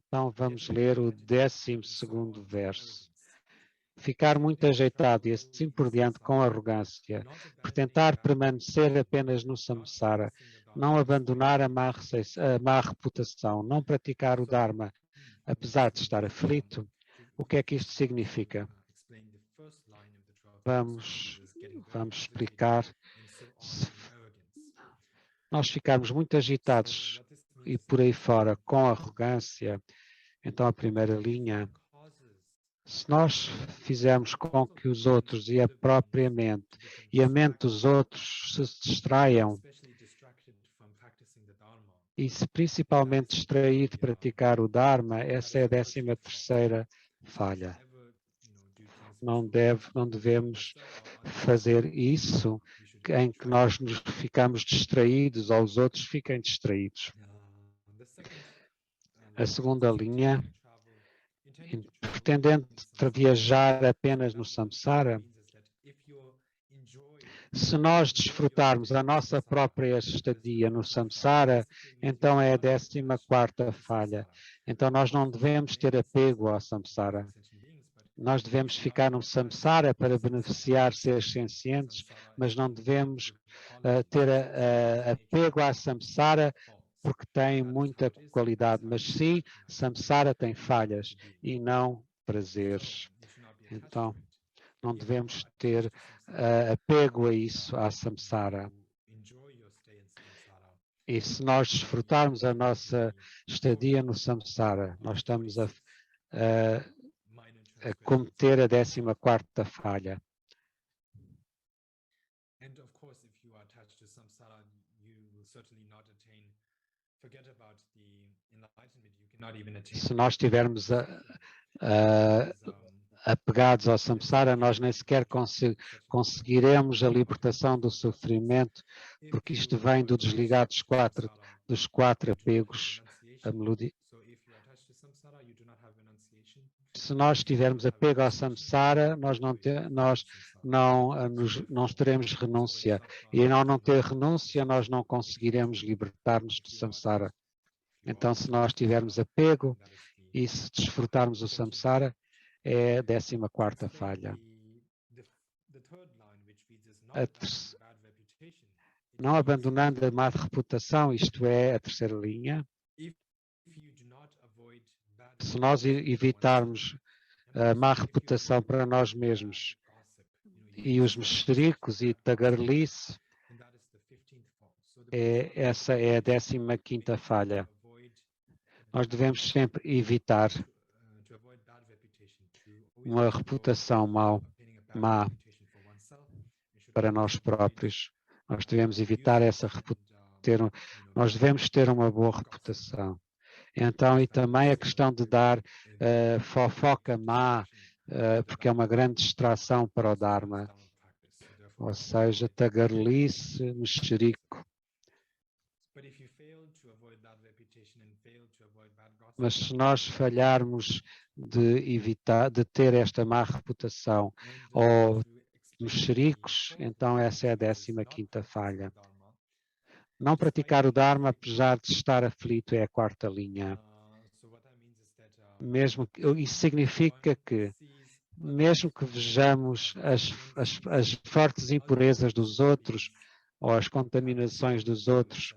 Então vamos ler o 12º verso. Ficar muito ajeitado e assim por diante com arrogância, por tentar permanecer apenas no samsara, não abandonar a má reputação, não praticar o dharma, apesar de estar aflito. O que é que isto significa? Vamos explicar. Se nós ficarmos muito agitados e por aí fora com arrogância, então a primeira linha, se nós fizermos com que os outros e a própria mente e a mente dos outros se distraiam, e se principalmente distrair de praticar o Dharma, essa é a 13ª falha. Não devemos fazer isso em que nós nos ficamos distraídos ou os outros fiquem distraídos. A segunda linha, pretendendo viajar apenas no samsara, se nós desfrutarmos a nossa própria estadia no samsara, então é a 14ª falha. Então nós não devemos ter apego ao samsara. Nós devemos ficar no samsara para beneficiar seres sencientes, mas não devemos ter apego à samsara porque tem muita qualidade. Mas sim, samsara tem falhas e não prazeres. Então, não devemos ter apego a isso, à samsara. E se nós desfrutarmos a nossa estadia no samsara, nós estamos a cometer a 14ª falha. Se nós estivermos apegados ao samsara, nós nem sequer conseguiremos a libertação do sofrimento, porque isto vem do desligar dos quatro apegos à melodia. Se nós tivermos apego ao samsara, nós não teremos renúncia. E ao não ter renúncia, nós não conseguiremos libertar-nos do samsara. Então, se nós tivermos apego e se desfrutarmos o samsara, é a 14ª falha. Não abandonando a má reputação, isto é a terceira linha. Se nós evitarmos a má reputação para nós mesmos e os mexericos e tagarelice, essa é a 15ª falha. Nós devemos sempre evitar uma reputação má para nós próprios. Nós devemos evitar essa nós devemos ter uma boa reputação. Então, e também a questão de dar fofoca má, porque é uma grande distração para o Dharma. Ou seja, tagarelice, mexerico. Mas se nós falharmos de ter esta má reputação ou mexericos, então essa é a 15ª falha. Não praticar o Dharma, apesar de estar aflito, é a 4ª linha. Isso significa que, mesmo que vejamos as fortes impurezas dos outros ou as contaminações dos outros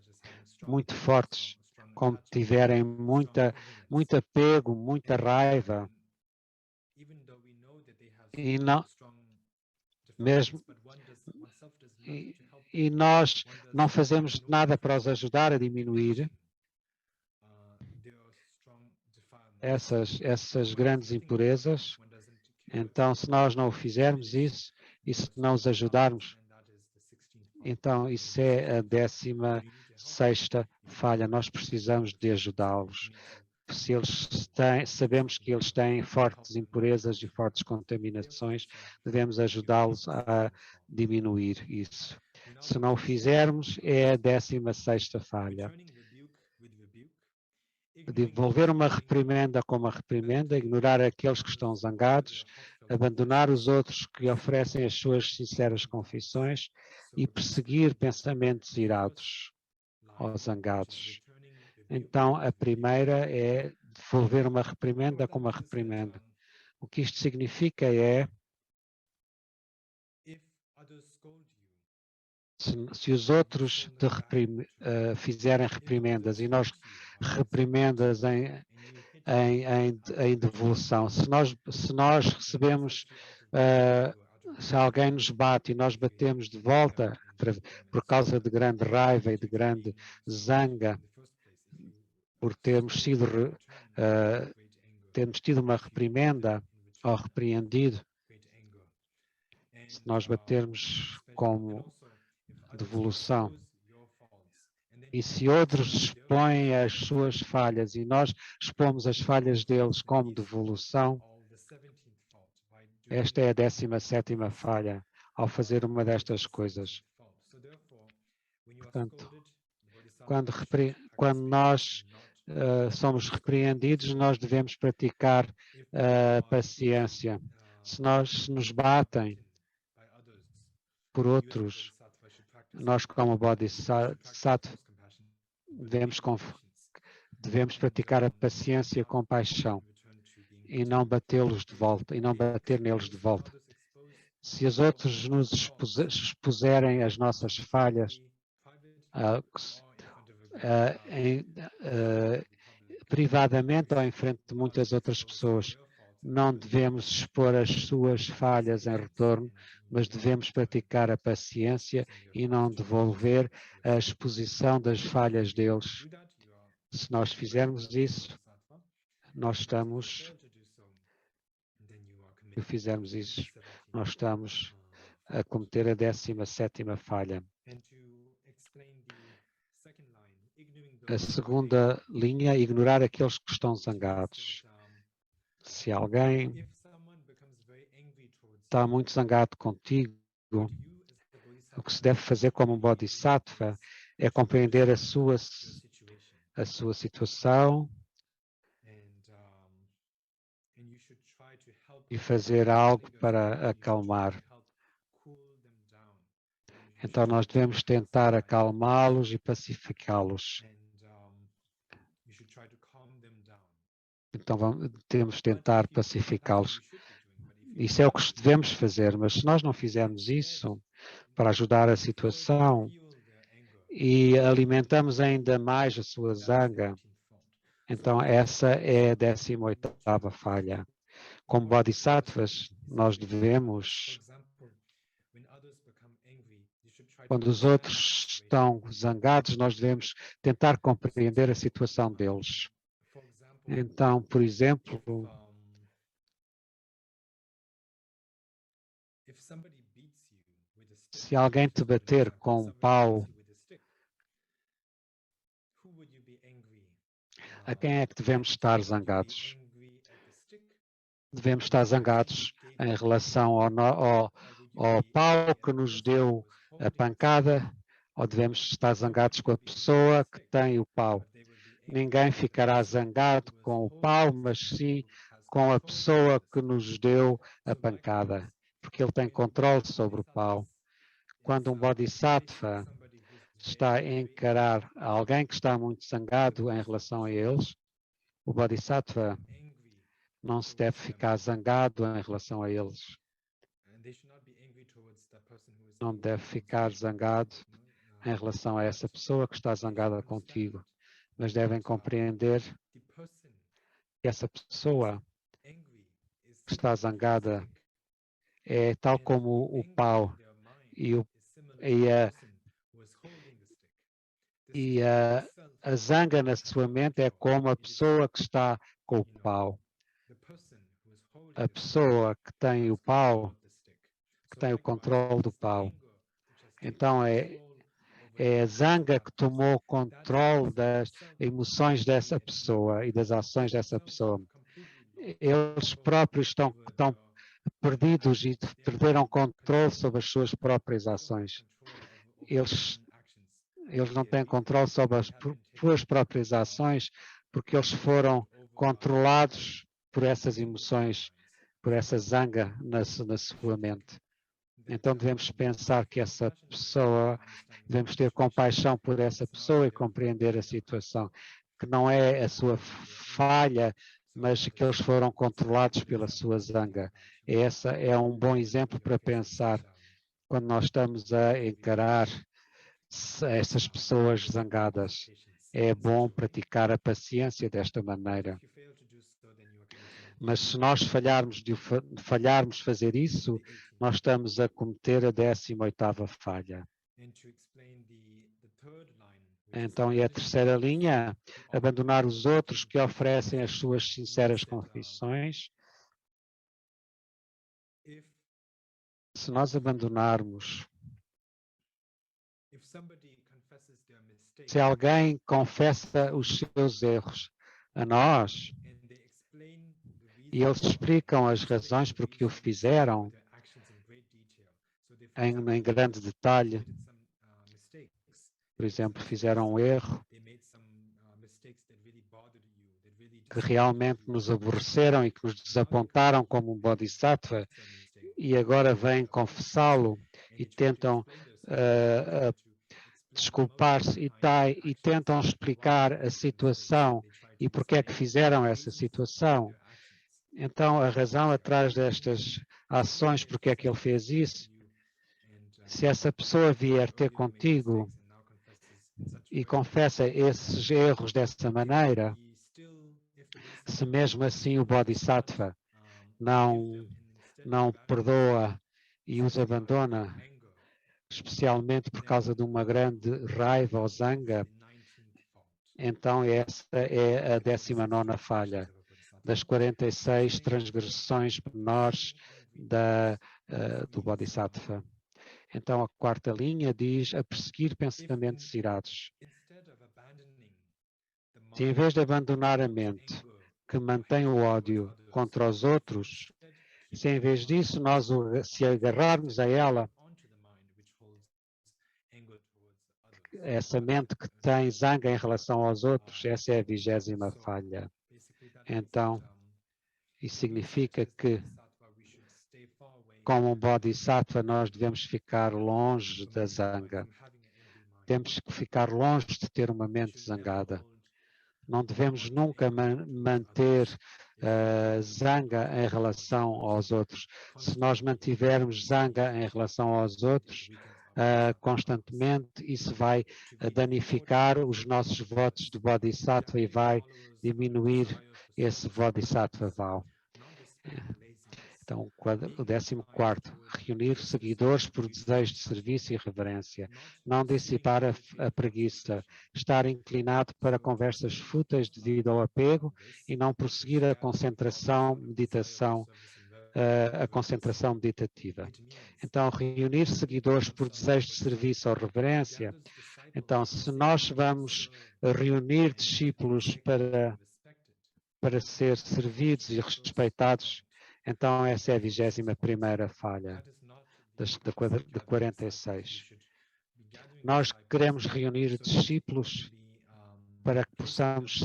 muito fortes, como tiverem muito apego, muita raiva, e não, mesmo, e nós não fazemos nada para os ajudar a diminuir essas grandes impurezas. Então, se nós não o fizermos isso, e se não os ajudarmos, então isso é a 16ª falha. Nós precisamos de ajudá-los. Se sabemos que eles têm fortes impurezas e fortes contaminações, devemos ajudá-los a diminuir isso. Se não o fizermos, é a 16ª falha. Devolver uma reprimenda com uma reprimenda, ignorar aqueles que estão zangados, abandonar os outros que oferecem as suas sinceras confissões e perseguir pensamentos irados ou zangados. Então, a primeira é devolver uma reprimenda com uma reprimenda. O que isto significa é, se os outros fizerem reprimendas e nós reprimendas em devolução, se nós recebemos, se alguém nos bate e nós batemos de volta por causa de grande raiva e de grande zanga, por termos tido uma reprimenda ou repreendido, se nós batermos como devolução, e se outros expõem as suas falhas e nós expomos as falhas deles como devolução, esta é a 17ª falha ao fazer uma destas coisas. Portanto, quando nós somos repreendidos, nós devemos praticar paciência. Se nos batem por outros, nós como Bodhisattva devemos praticar a paciência com paixão e não batê-los de volta, e não bater neles de volta. Se os outros nos expuserem as nossas falhas privadamente ou em frente de muitas outras pessoas, não devemos expor as suas falhas em retorno, mas devemos praticar a paciência e não devolver a exposição das falhas deles. Se nós fizermos isso, nós estamos a cometer a 17ª falha. A segunda linha, ignorar aqueles que estão zangados. Se alguém está muito zangado contigo, o que se deve fazer como um Bodhisattva é compreender a sua situação e fazer algo para acalmar. Então nós devemos tentar acalmá-los e pacificá-los. Então temos de tentar pacificá-los. Isso é o que devemos fazer, mas se nós não fizermos isso para ajudar a situação e alimentamos ainda mais a sua zanga, então essa é a 18ª falha. Como Bodhisattvas, nós devemos, quando os outros estão zangados, nós devemos tentar compreender a situação deles. Então, por exemplo, se alguém te bater com um pau A quem é que devemos estar zangados? Devemos estar zangados em relação ao pau que nos deu a pancada, ou devemos estar zangados com a pessoa que tem o pau? Ninguém ficará zangado com o pau, mas sim com a pessoa que nos deu a pancada, porque ele tem controle sobre o pau. Quando um bodhisattva está a encarar alguém que está muito zangado em relação a eles, o bodhisattva não se deve ficar zangado em relação a eles. Não deve ficar zangado em relação a essa pessoa que está zangada contigo, mas devem compreender que essa pessoa que está zangada é tal como o pau e a zanga na sua mente é como a pessoa que está com o pau. A pessoa que tem o pau, que tem o controle do pau. Então é a zanga que tomou controle das emoções dessa pessoa e das ações dessa pessoa. Eles próprios estão perdidos e perderam controle sobre as suas próprias ações. Eles não têm controle sobre as suas próprias ações porque eles foram controlados por essas emoções, por essa zanga na sua mente. Então devemos pensar que essa pessoa, devemos ter compaixão por essa pessoa e compreender a situação, que não é a sua falha, mas que eles foram controlados pela sua zanga. Essa é um bom exemplo para pensar quando nós estamos a encarar essas pessoas zangadas. É bom praticar a paciência desta maneira. Mas se nós falharmos fazer isso, nós estamos a cometer a 18ª falha. Então, e a terceira linha, abandonar os outros que oferecem as suas sinceras confissões. Se nós abandonarmos, se alguém confessa os seus erros a nós, e eles explicam as razões por que o fizeram em grande detalhe, por exemplo, fizeram um erro que realmente nos aborreceram e que nos desapontaram como um bodhisattva, e agora vêm confessá-lo e tentam desculpar-se e tentam explicar a situação e porque é que fizeram essa situação. Então, a razão atrás destas ações, porque é que ele fez isso, se essa pessoa vier ter contigo e confessa esses erros dessa maneira, se mesmo assim o Bodhisattva não perdoa e os abandona, especialmente por causa de uma grande raiva ou zanga, então essa é a 19ª falha das 46 transgressões menores do Bodhisattva. Então a quarta linha diz a perseguir pensamentos irados. Se em vez de abandonar a mente que mantém o ódio contra os outros, se em vez disso nós se agarrarmos a ela, essa mente que tem zanga em relação aos outros, essa é a 20ª falha. Então, isso significa que, como um bodhisattva, nós devemos ficar longe da zanga. Temos que ficar longe de ter uma mente zangada. Não devemos nunca manter zanga em relação aos outros. Se nós mantivermos zanga em relação aos outros constantemente, isso vai danificar os nossos votos de Bodhisattva e vai diminuir esse Bodhisattva Vow. Então, o 14º, reunir seguidores por desejo de serviço e reverência, não dissipar a preguiça, estar inclinado para conversas fúteis devido ao apego e não prosseguir a concentração meditativa. Então, reunir seguidores por desejo de serviço ou reverência Então, se nós vamos reunir discípulos para ser servidos e respeitados, então essa é a 21ª falha de 46. Nós queremos reunir discípulos para que possamos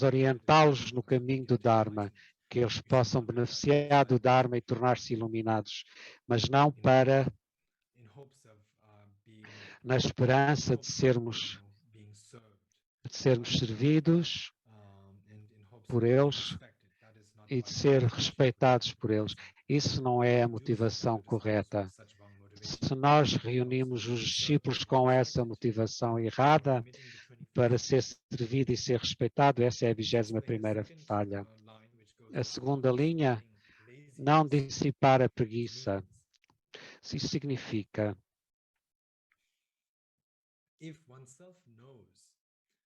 orientá-los no caminho do Dharma, que eles possam beneficiar do Dharma e tornar-se iluminados, mas não na esperança de sermos servidos por eles e de ser respeitados por eles. Isso não é a motivação correta. Se nós reunimos os discípulos com essa motivação errada para ser servido e ser respeitado, essa é a 21ª falha. A segunda linha, não dissipar a preguiça. Isso significa,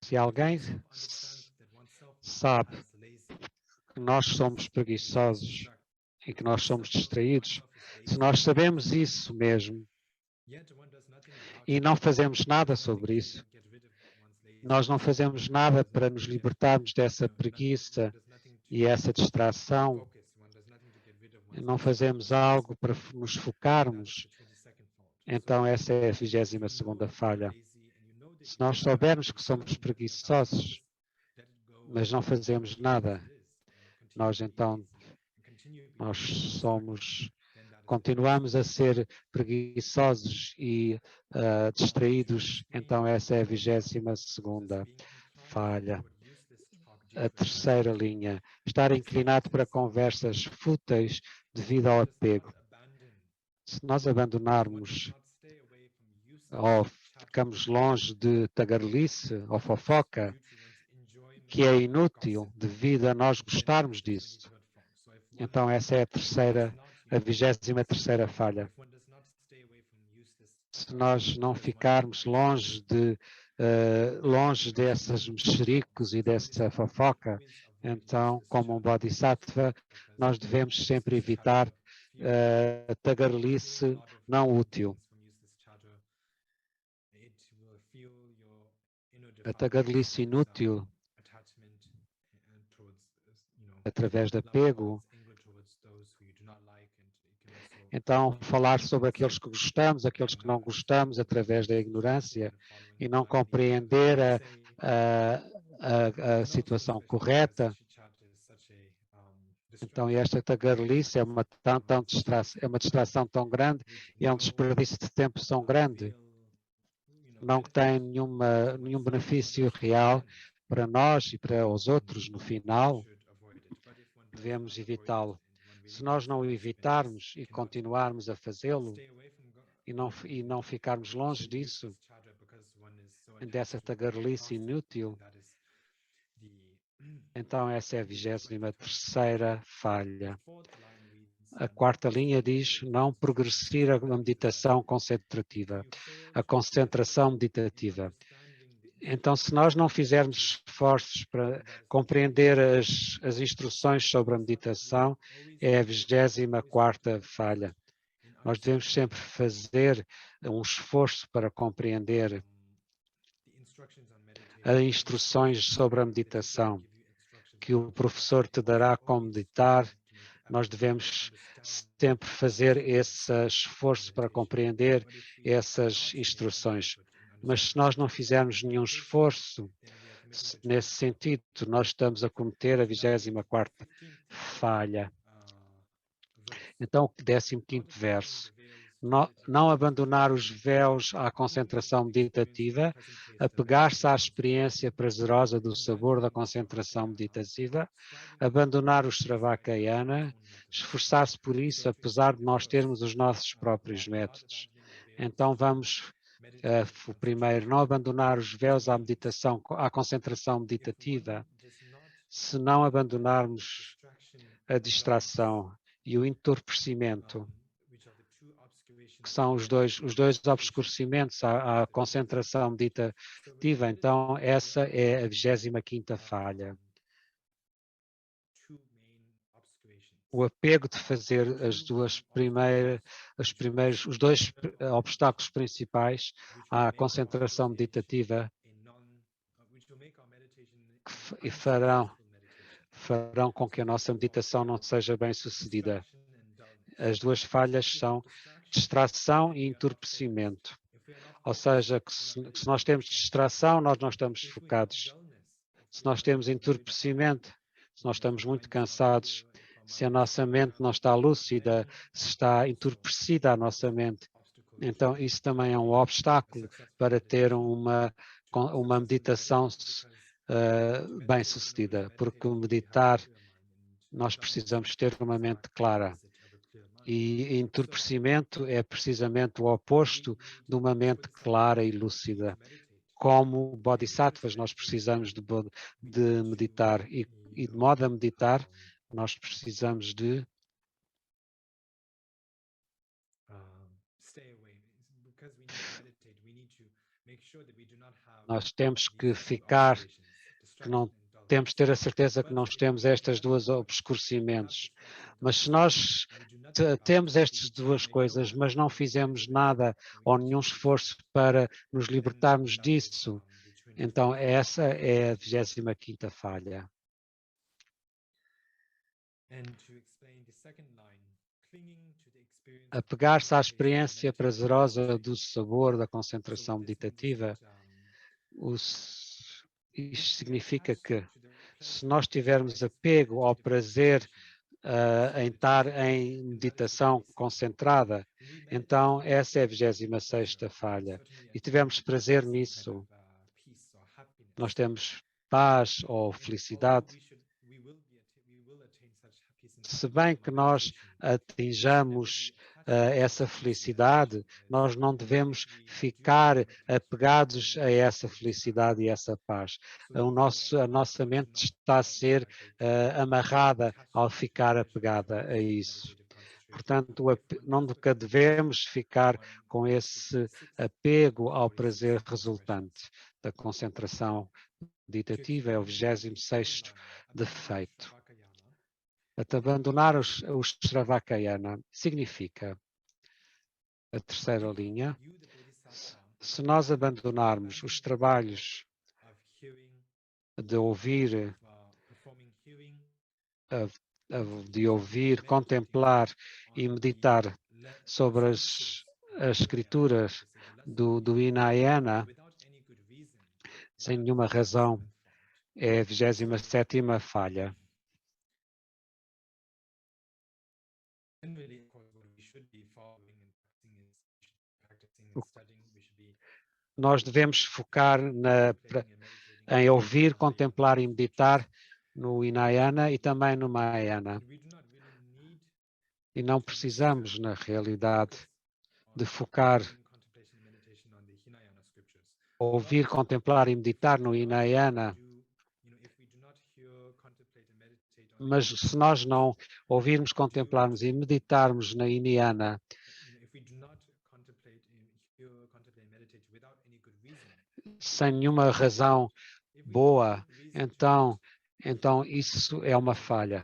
se alguém sabe que nós somos preguiçosos e que nós somos distraídos, se nós sabemos isso mesmo e não fazemos nada sobre isso, nós não fazemos nada para nos libertarmos dessa preguiça e essa distração, não fazemos algo para nos focarmos, então essa é a 22ª falha. Se nós soubermos que somos preguiçosos, mas não fazemos nada, continuamos a ser preguiçosos e distraídos, então essa é a 22ª falha. A terceira linha, estar inclinado para conversas fúteis devido ao apego. Se nós abandonarmos ou ficamos longe de tagarelice ou fofoca, que é inútil devido a nós gostarmos disso, então essa é a 23ª falha. Se nós não ficarmos longe dessas mexericos e dessa fofoca, então, como um bodhisattva, nós devemos sempre evitar a tagarelice não útil. A tagarelice inútil, através de apego. Então, falar sobre aqueles que gostamos, aqueles que não gostamos, através da ignorância e não compreender a situação correta. Então, esta tagarelice é uma distração tão grande e é um desperdício de tempo tão grande. Não tem nenhum benefício real para nós e para os outros no final. Devemos evitá-lo. Se nós não o evitarmos e continuarmos a fazê-lo e não ficarmos longe disso, dessa tagarelice inútil, então essa é a 23ª falha. A quarta linha diz não progredir a meditação concentrativa, a concentração meditativa. Então, se nós não fizermos esforços para compreender as instruções sobre a meditação, é a 24ª falha. Nós devemos sempre fazer um esforço para compreender as instruções sobre a meditação, que o professor te dará como meditar. Nós devemos sempre fazer esse esforço para compreender essas instruções. Mas se nós não fizermos nenhum esforço nesse sentido, nós estamos a cometer a 24ª falha. Então, o 15º verso. Não abandonar os véus à concentração meditativa, apegar-se à experiência prazerosa do sabor da concentração meditativa, abandonar o Sravakayana, esforçar-se por isso, apesar de nós termos os nossos próprios métodos. Então vamos, o primeiro, não abandonar os véus à concentração meditativa. Se não abandonarmos a distração e o entorpecimento, que são os dois obscurecimentos à concentração meditativa, então essa é a 25ª falha. o apego de fazer os dois obstáculos principais à concentração meditativa e farão com que a nossa meditação não seja bem sucedida. As duas falhas são distração e entorpecimento. Ou seja, que se nós temos distração, nós não estamos focados. Se nós temos entorpecimento, se nós estamos muito cansados, se a nossa mente não está lúcida, se está entorpecida a nossa mente, então isso também é um obstáculo para ter uma meditação bem-sucedida, porque meditar, nós precisamos ter uma mente clara. E entorpecimento é precisamente o oposto de uma mente clara e lúcida. Como bodhisattvas, nós precisamos de meditar. E de modo a meditar, nós precisamos de nós temos que ficar, que não temos de ter a certeza que não temos estas duas obscurecimentos. Mas se nós temos estas duas coisas, mas não fizemos nada ou nenhum esforço para nos libertarmos disso, então essa é a 25ª falha. Apegar-se à experiência prazerosa do sabor da concentração meditativa, isto significa que se nós tivermos apego ao prazer em estar em meditação concentrada, então essa é a 26ª falha. E tivemos prazer nisso, nós temos paz ou felicidade. Se bem que nós atinjamos essa felicidade, nós não devemos ficar apegados a essa felicidade e essa paz. A nossa mente está a ser amarrada ao ficar apegada a isso. Portanto, nunca devemos ficar com esse apego ao prazer resultante da concentração meditativa. É o 26º defeito. Abandonar o Sravakayana significa, a terceira linha, se nós abandonarmos os trabalhos de ouvir, contemplar e meditar sobre as escrituras do Hinayana, sem nenhuma razão, é a 27ª falha. Nós devemos focar em ouvir, contemplar e meditar no Hinayana e também no Mahayana. E não precisamos, na realidade, de focar, ouvir, contemplar e meditar no Hinayana. Mas se nós não ouvirmos, contemplarmos e meditarmos na Hinayana, sem nenhuma razão boa, então isso é uma falha.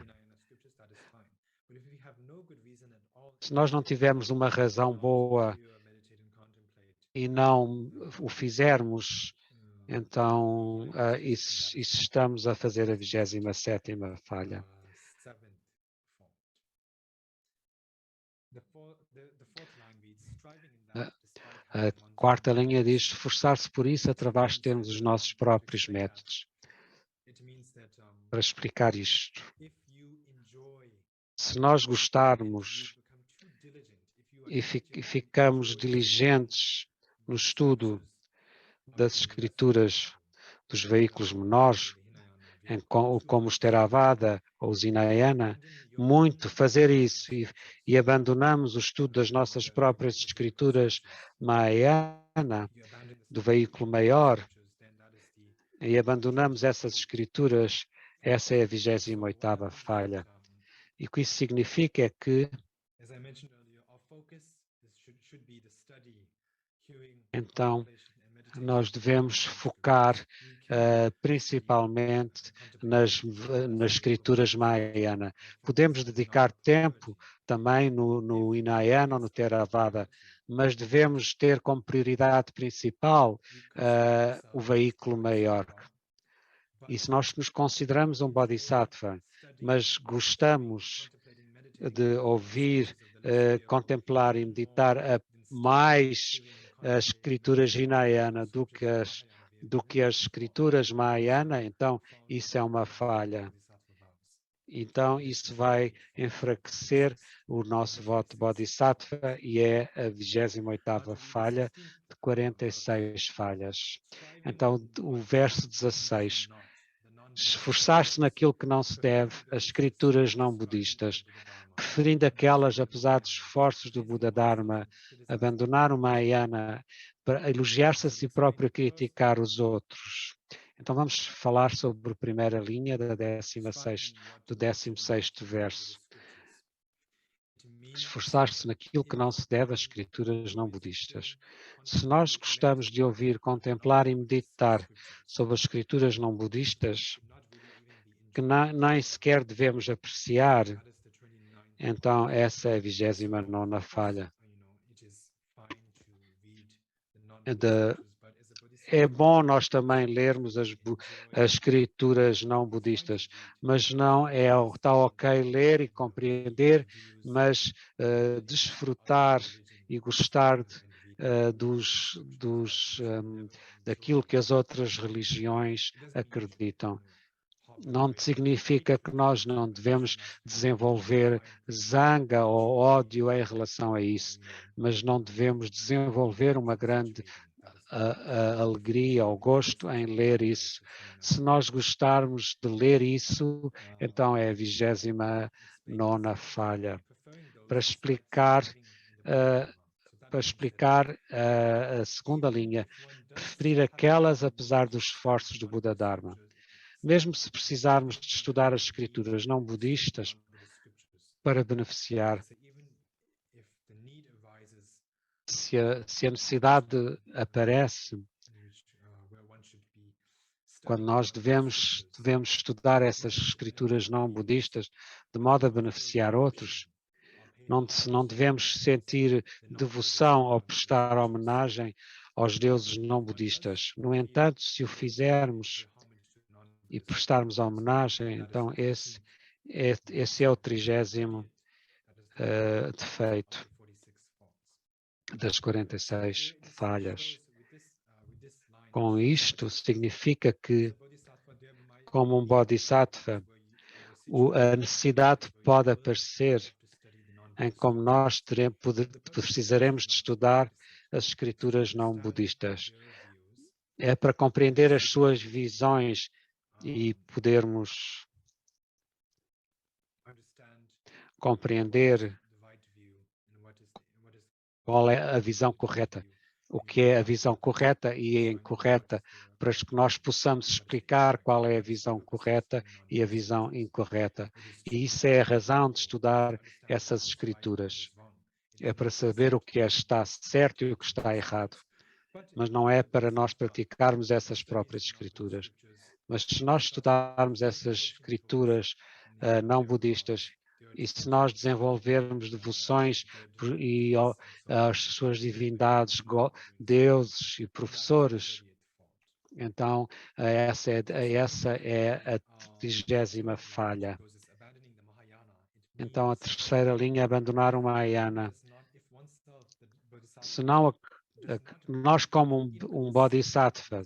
Se nós não tivermos uma razão boa e não o fizermos, então isso estamos a fazer a 27ª falha. A quarta linha diz esforçar-se por isso através de termos os nossos próprios métodos. Para explicar isto, se nós gostarmos e ficamos diligentes no estudo das escrituras dos veículos menores, como os Theravada ou os Hinayana, muito fazer isso e abandonamos o estudo das nossas próprias escrituras Mahayana, do veículo maior, e abandonamos essas escrituras, essa é a 28ª falha. E o que isso significa é que então nós devemos focar principalmente nas escrituras Mahayana. Podemos dedicar tempo também no Hinayana ou no Theravada, mas devemos ter como prioridade principal o veículo maior. E se nós nos consideramos um Bodhisattva, mas gostamos de ouvir, contemplar e meditar mais as escrituras Hinayana do que as escrituras Mahayana, então isso é uma falha. Então isso vai enfraquecer o nosso voto Bodhisattva e é a 28ª falha de 46 falhas. Então o verso 16. Esforçar-se naquilo que não se deve, as escrituras não budistas, preferindo aquelas apesar dos esforços do Buda Dharma, abandonar o Mahayana para elogiar-se a si próprio e criticar os outros. Então vamos falar sobre a primeira linha do 16º verso. Esforçar-se naquilo que não se deve às escrituras não budistas. Se nós gostamos de ouvir, contemplar e meditar sobre as escrituras não budistas, que nem sequer devemos apreciar, então essa é a 29ª falha. É bom nós também lermos as escrituras não budistas, mas não está ok ler e compreender, mas desfrutar e gostar daquilo que as outras religiões acreditam. Não significa que nós não devemos desenvolver zanga ou ódio em relação a isso, mas não devemos desenvolver uma grande a alegria ou gosto em ler isso. Se nós gostarmos de ler isso, então é a 29ª falha. Para explicar a segunda linha, preferir aquelas apesar dos esforços do Buda Dharma. Mesmo se precisarmos de estudar as escrituras não budistas para beneficiar, se a necessidade aparece, quando nós devemos estudar essas escrituras não budistas de modo a beneficiar outros, não devemos sentir devoção ou prestar homenagem aos deuses não budistas. No entanto, se o fizermos e prestarmos homenagem, então esse é o 30º defeito das 46 falhas. Com isto, significa que, como um Bodhisattva, a necessidade pode aparecer em como nós precisaremos de estudar as escrituras não budistas. É para compreender as suas visões e podermos compreender qual é a visão correta, o que é a visão correta e a incorreta, para que nós possamos explicar qual é a visão correta e a visão incorreta. E isso é a razão de estudar essas escrituras. É para saber o que está certo e o que está errado. Mas não é para nós praticarmos essas próprias escrituras. Mas se nós estudarmos essas escrituras não budistas, e se nós desenvolvermos devoções e às suas divindades, deuses e professores, então essa é a 30ª falha. Então a terceira linha é abandonar o Mahayana. Se não, nós como um Bodhisattva,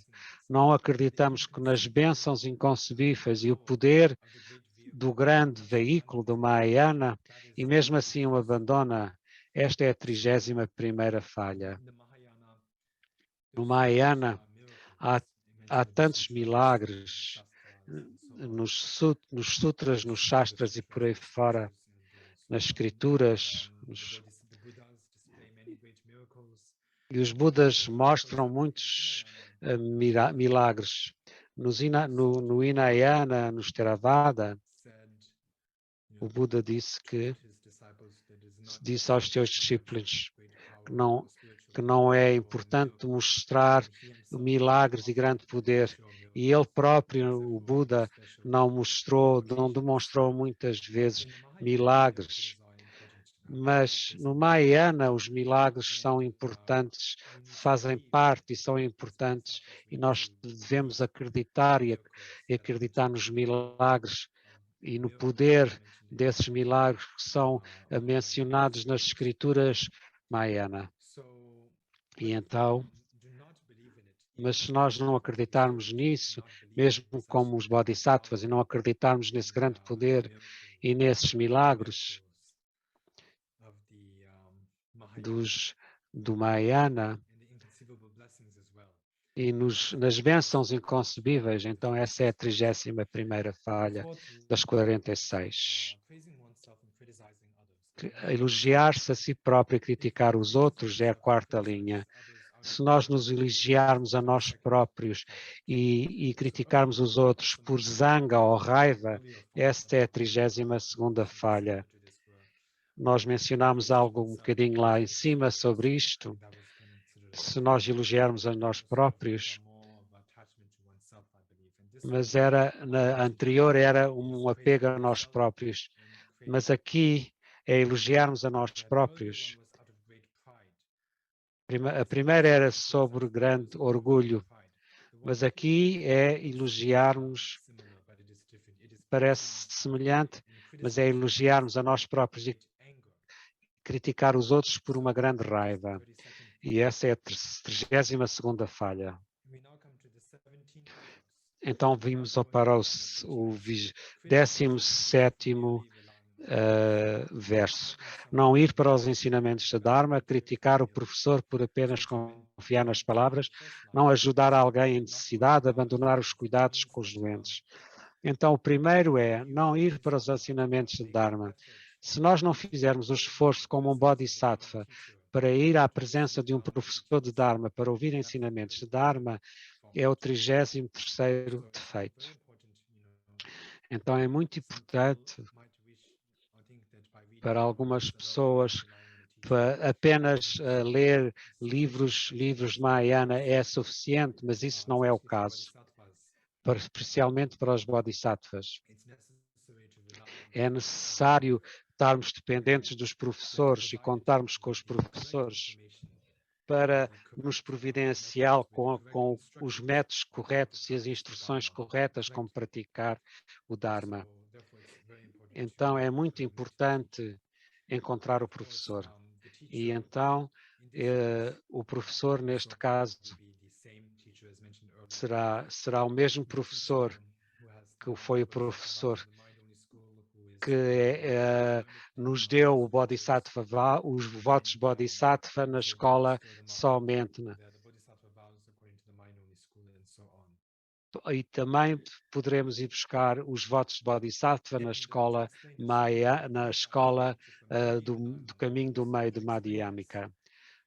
não acreditamos que nas bênçãos inconcebíveis e o poder do grande veículo do Mahayana, e mesmo assim o abandona, esta é a 31ª falha. No Mahayana há tantos milagres nos sutras, nos shastras e por aí fora, nas escrituras, e os Budas mostram muitos milagres. No Hinayana, no Theravada, o Buda disse aos seus discípulos que não é importante mostrar milagres e grande poder. E ele próprio, o Buda, não demonstrou muitas vezes milagres. Mas no Mahayana os milagres são importantes, fazem parte e são importantes, e nós devemos acreditar e acreditar nos milagres e no poder desses milagres que são mencionados nas escrituras Mahayana. E então, mas se nós não acreditarmos nisso, mesmo como os Bodhisattvas, e não acreditarmos nesse grande poder e nesses milagres do Mahayana e nas bênçãos inconcebíveis, então essa é a 31ª falha das 46. Elogiar-se a si próprio e criticar os outros é a 4ª linha. Se nós nos elogiarmos a nós próprios e criticarmos os outros por zanga ou raiva, esta é a 32ª falha. Nós mencionámos algo um bocadinho lá em cima sobre isto. Se nós elogiarmos a nós próprios, mas na anterior era um apego a nós próprios, mas aqui é elogiarmos a nós próprios. A primeira era sobre grande orgulho, mas aqui é elogiarmos, parece semelhante, mas é elogiarmos a nós próprios e criticar os outros por uma grande raiva. E essa é a 32ª falha. Então vimos para o 17º verso. Não ir para os ensinamentos da Dharma, criticar o professor por apenas confiar nas palavras, não ajudar alguém em necessidade, abandonar os cuidados com os doentes. Então o primeiro é não ir para os ensinamentos da Dharma. Se nós não fizermos o esforço como um Bodhisattva para ir à presença de um professor de Dharma, para ouvir ensinamentos de Dharma, é o 33º defeito. Então é muito importante para algumas pessoas apenas ler livros de Mahayana é suficiente, mas isso não é o caso, especialmente para os Bodhisattvas. É necessário estarmos dependentes dos professores e contarmos com os professores para nos providenciar com os métodos corretos e as instruções corretas como praticar o Dharma. Então é muito importante encontrar o professor. E então o professor, neste caso, será o mesmo professor que foi o professor que nos deu o Bodhisattva, os votos Bodhisattva na escola somente. E também poderemos ir buscar os votos de Bodhisattva na escola Maya, na escola do caminho do meio de Madhyamika.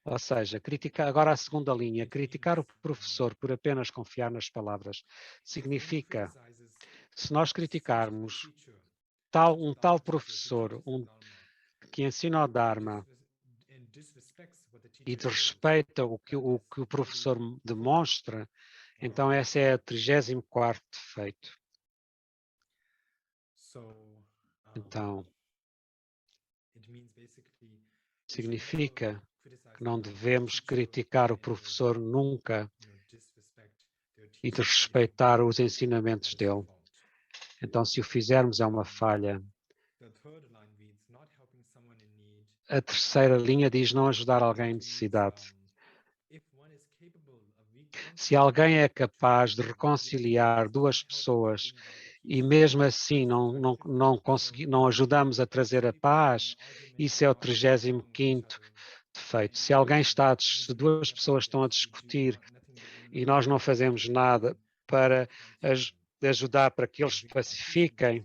Ou seja, agora a segunda linha, criticar o professor por apenas confiar nas palavras, significa, se nós criticarmos um tal professor que ensina o Dharma e desrespeita o que o professor demonstra, então esse é o 34º defeito. Então, significa que não devemos criticar o professor nunca e desrespeitar os ensinamentos dele. Então, se o fizermos, é uma falha. A terceira linha diz não ajudar alguém em necessidade. Se alguém é capaz de reconciliar duas pessoas e mesmo assim não ajudamos a trazer a paz, isso é o 35º defeito. Se duas pessoas estão a discutir e nós não fazemos nada para ajudar para que eles se pacifiquem,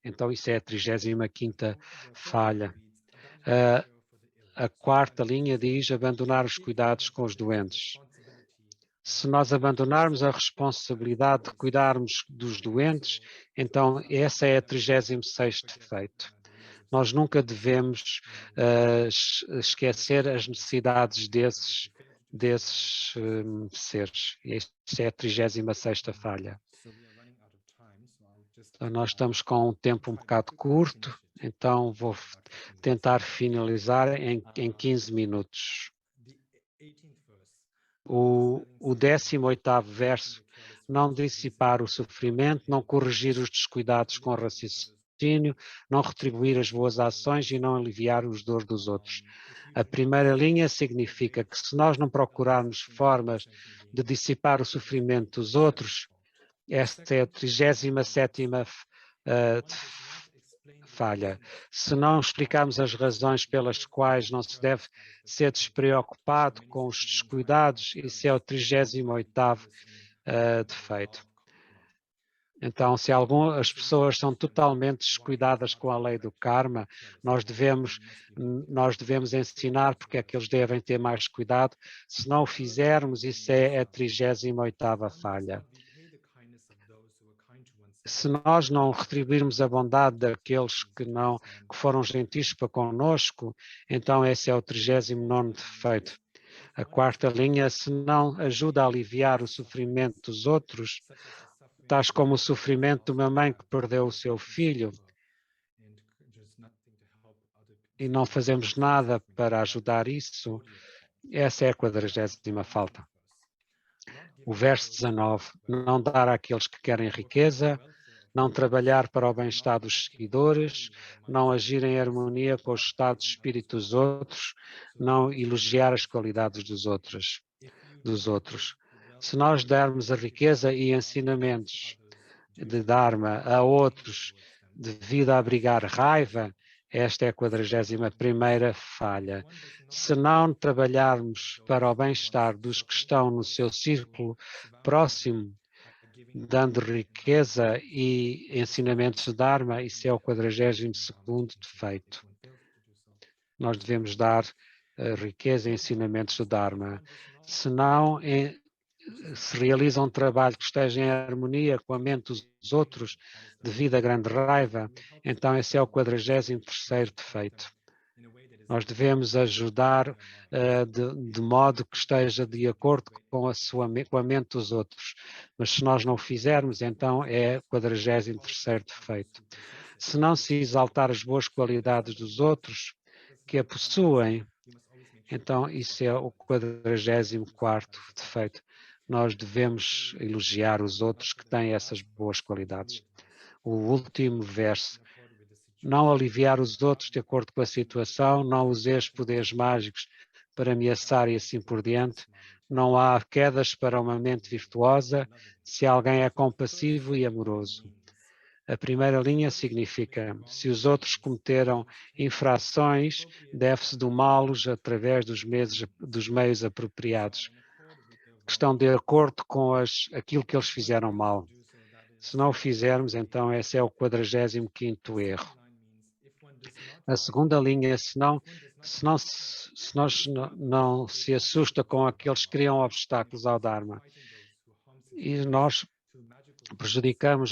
então isso é a 35ª falha. A quarta linha diz abandonar os cuidados com os doentes. Se nós abandonarmos a responsabilidade de cuidarmos dos doentes, então essa é a 36º defeito. Nós nunca devemos esquecer as necessidades desses desses seres. Esta é a 36ª falha. Então, nós estamos com um tempo um bocado curto, então vou tentar finalizar em 15 minutos. O 18º verso: não dissipar o sofrimento, não corrigir os descuidados com raciocínio, não retribuir as boas ações e não aliviar os dores dos outros. A primeira linha significa que se nós não procurarmos formas de dissipar o sofrimento dos outros, esta é a 37ª falha. Se não explicarmos as razões pelas quais não se deve ser despreocupado com os descuidados, isso é o 38º defeito. Então, se as pessoas são totalmente descuidadas com a lei do karma, nós devemos ensinar porque é que eles devem ter mais cuidado. Se não o fizermos, isso é a 38ª falha. Se nós não retribuirmos a bondade daqueles que foram gentis para conosco, então esse é o 39º defeito. A quarta linha: se não ajuda a aliviar o sofrimento dos outros, tais como o sofrimento de uma mãe que perdeu o seu filho, e não fazemos nada para ajudar isso, essa é a 40ª falta. O verso 19: não dar àqueles que querem riqueza, não trabalhar para o bem-estar dos seguidores, não agir em harmonia com os estados de espírito dos outros, não elogiar as qualidades dos outros. Se nós dermos a riqueza e ensinamentos de Dharma a outros devido a abrigar raiva, esta é a 41ª falha. Se não trabalharmos para o bem-estar dos que estão no seu círculo próximo, dando riqueza e ensinamentos de Dharma, isso é o 42º defeito. Nós devemos dar riqueza e ensinamentos de Dharma. Se não se realiza um trabalho que esteja em harmonia com a mente dos outros devido a grande raiva, então esse é o 43º defeito. Nós devemos ajudar de modo que esteja de acordo com a mente dos outros. Mas se nós não o fizermos, então é o 43º defeito. Se não se exaltar as boas qualidades dos outros que a possuem, então isso é o 44º defeito. Nós devemos elogiar os outros que têm essas boas qualidades. O último verso: não aliviar os outros de acordo com a situação, não useres poderes mágicos para ameaçar e assim por diante. Não há quedas para uma mente virtuosa se alguém é compassivo e amoroso. A primeira linha significa: se os outros cometeram infrações, deve-se domá-los através dos meios apropriados, que estão de acordo com aquilo que eles fizeram mal. Se não o fizermos, então esse é o 45º erro. A segunda linha: se nós não se assusta com aqueles que criam obstáculos ao Dharma, e nós prejudicamos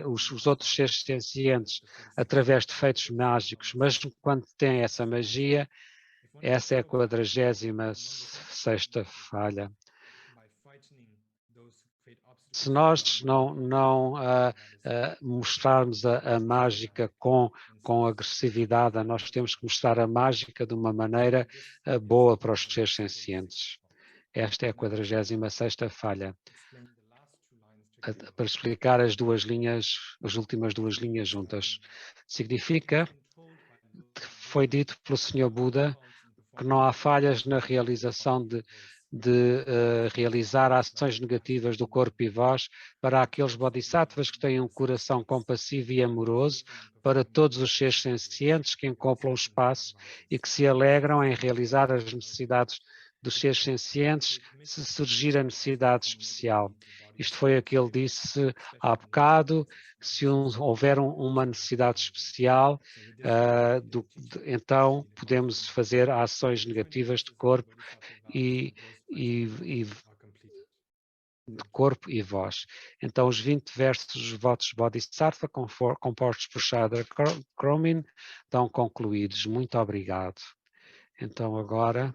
os outros seres sencientes através de feitos mágicos, mesmo quando tem essa magia, essa é a 46ª falha. Se nós não mostrarmos a mágica com agressividade, nós temos que mostrar a mágica de uma maneira boa para os seres sencientes. Esta é a 46ª falha. Para explicar as últimas duas linhas juntas. Significa que foi dito pelo Senhor Buda que não há falhas na realização de realizar ações negativas do corpo e voz para aqueles bodhisattvas que têm um coração compassivo e amoroso para todos os seres sencientes que acoplam o espaço e que se alegram em realizar as necessidades dos seres sencientes se surgir a necessidade especial. Isto foi o que ele disse há bocado: se houver uma necessidade especial, então podemos fazer ações negativas de corpo e de corpo e voz. Então, os 20 versos dos votos Bodhisattva, compostos por Shraddha Kromin, estão concluídos. Muito obrigado. Então, agora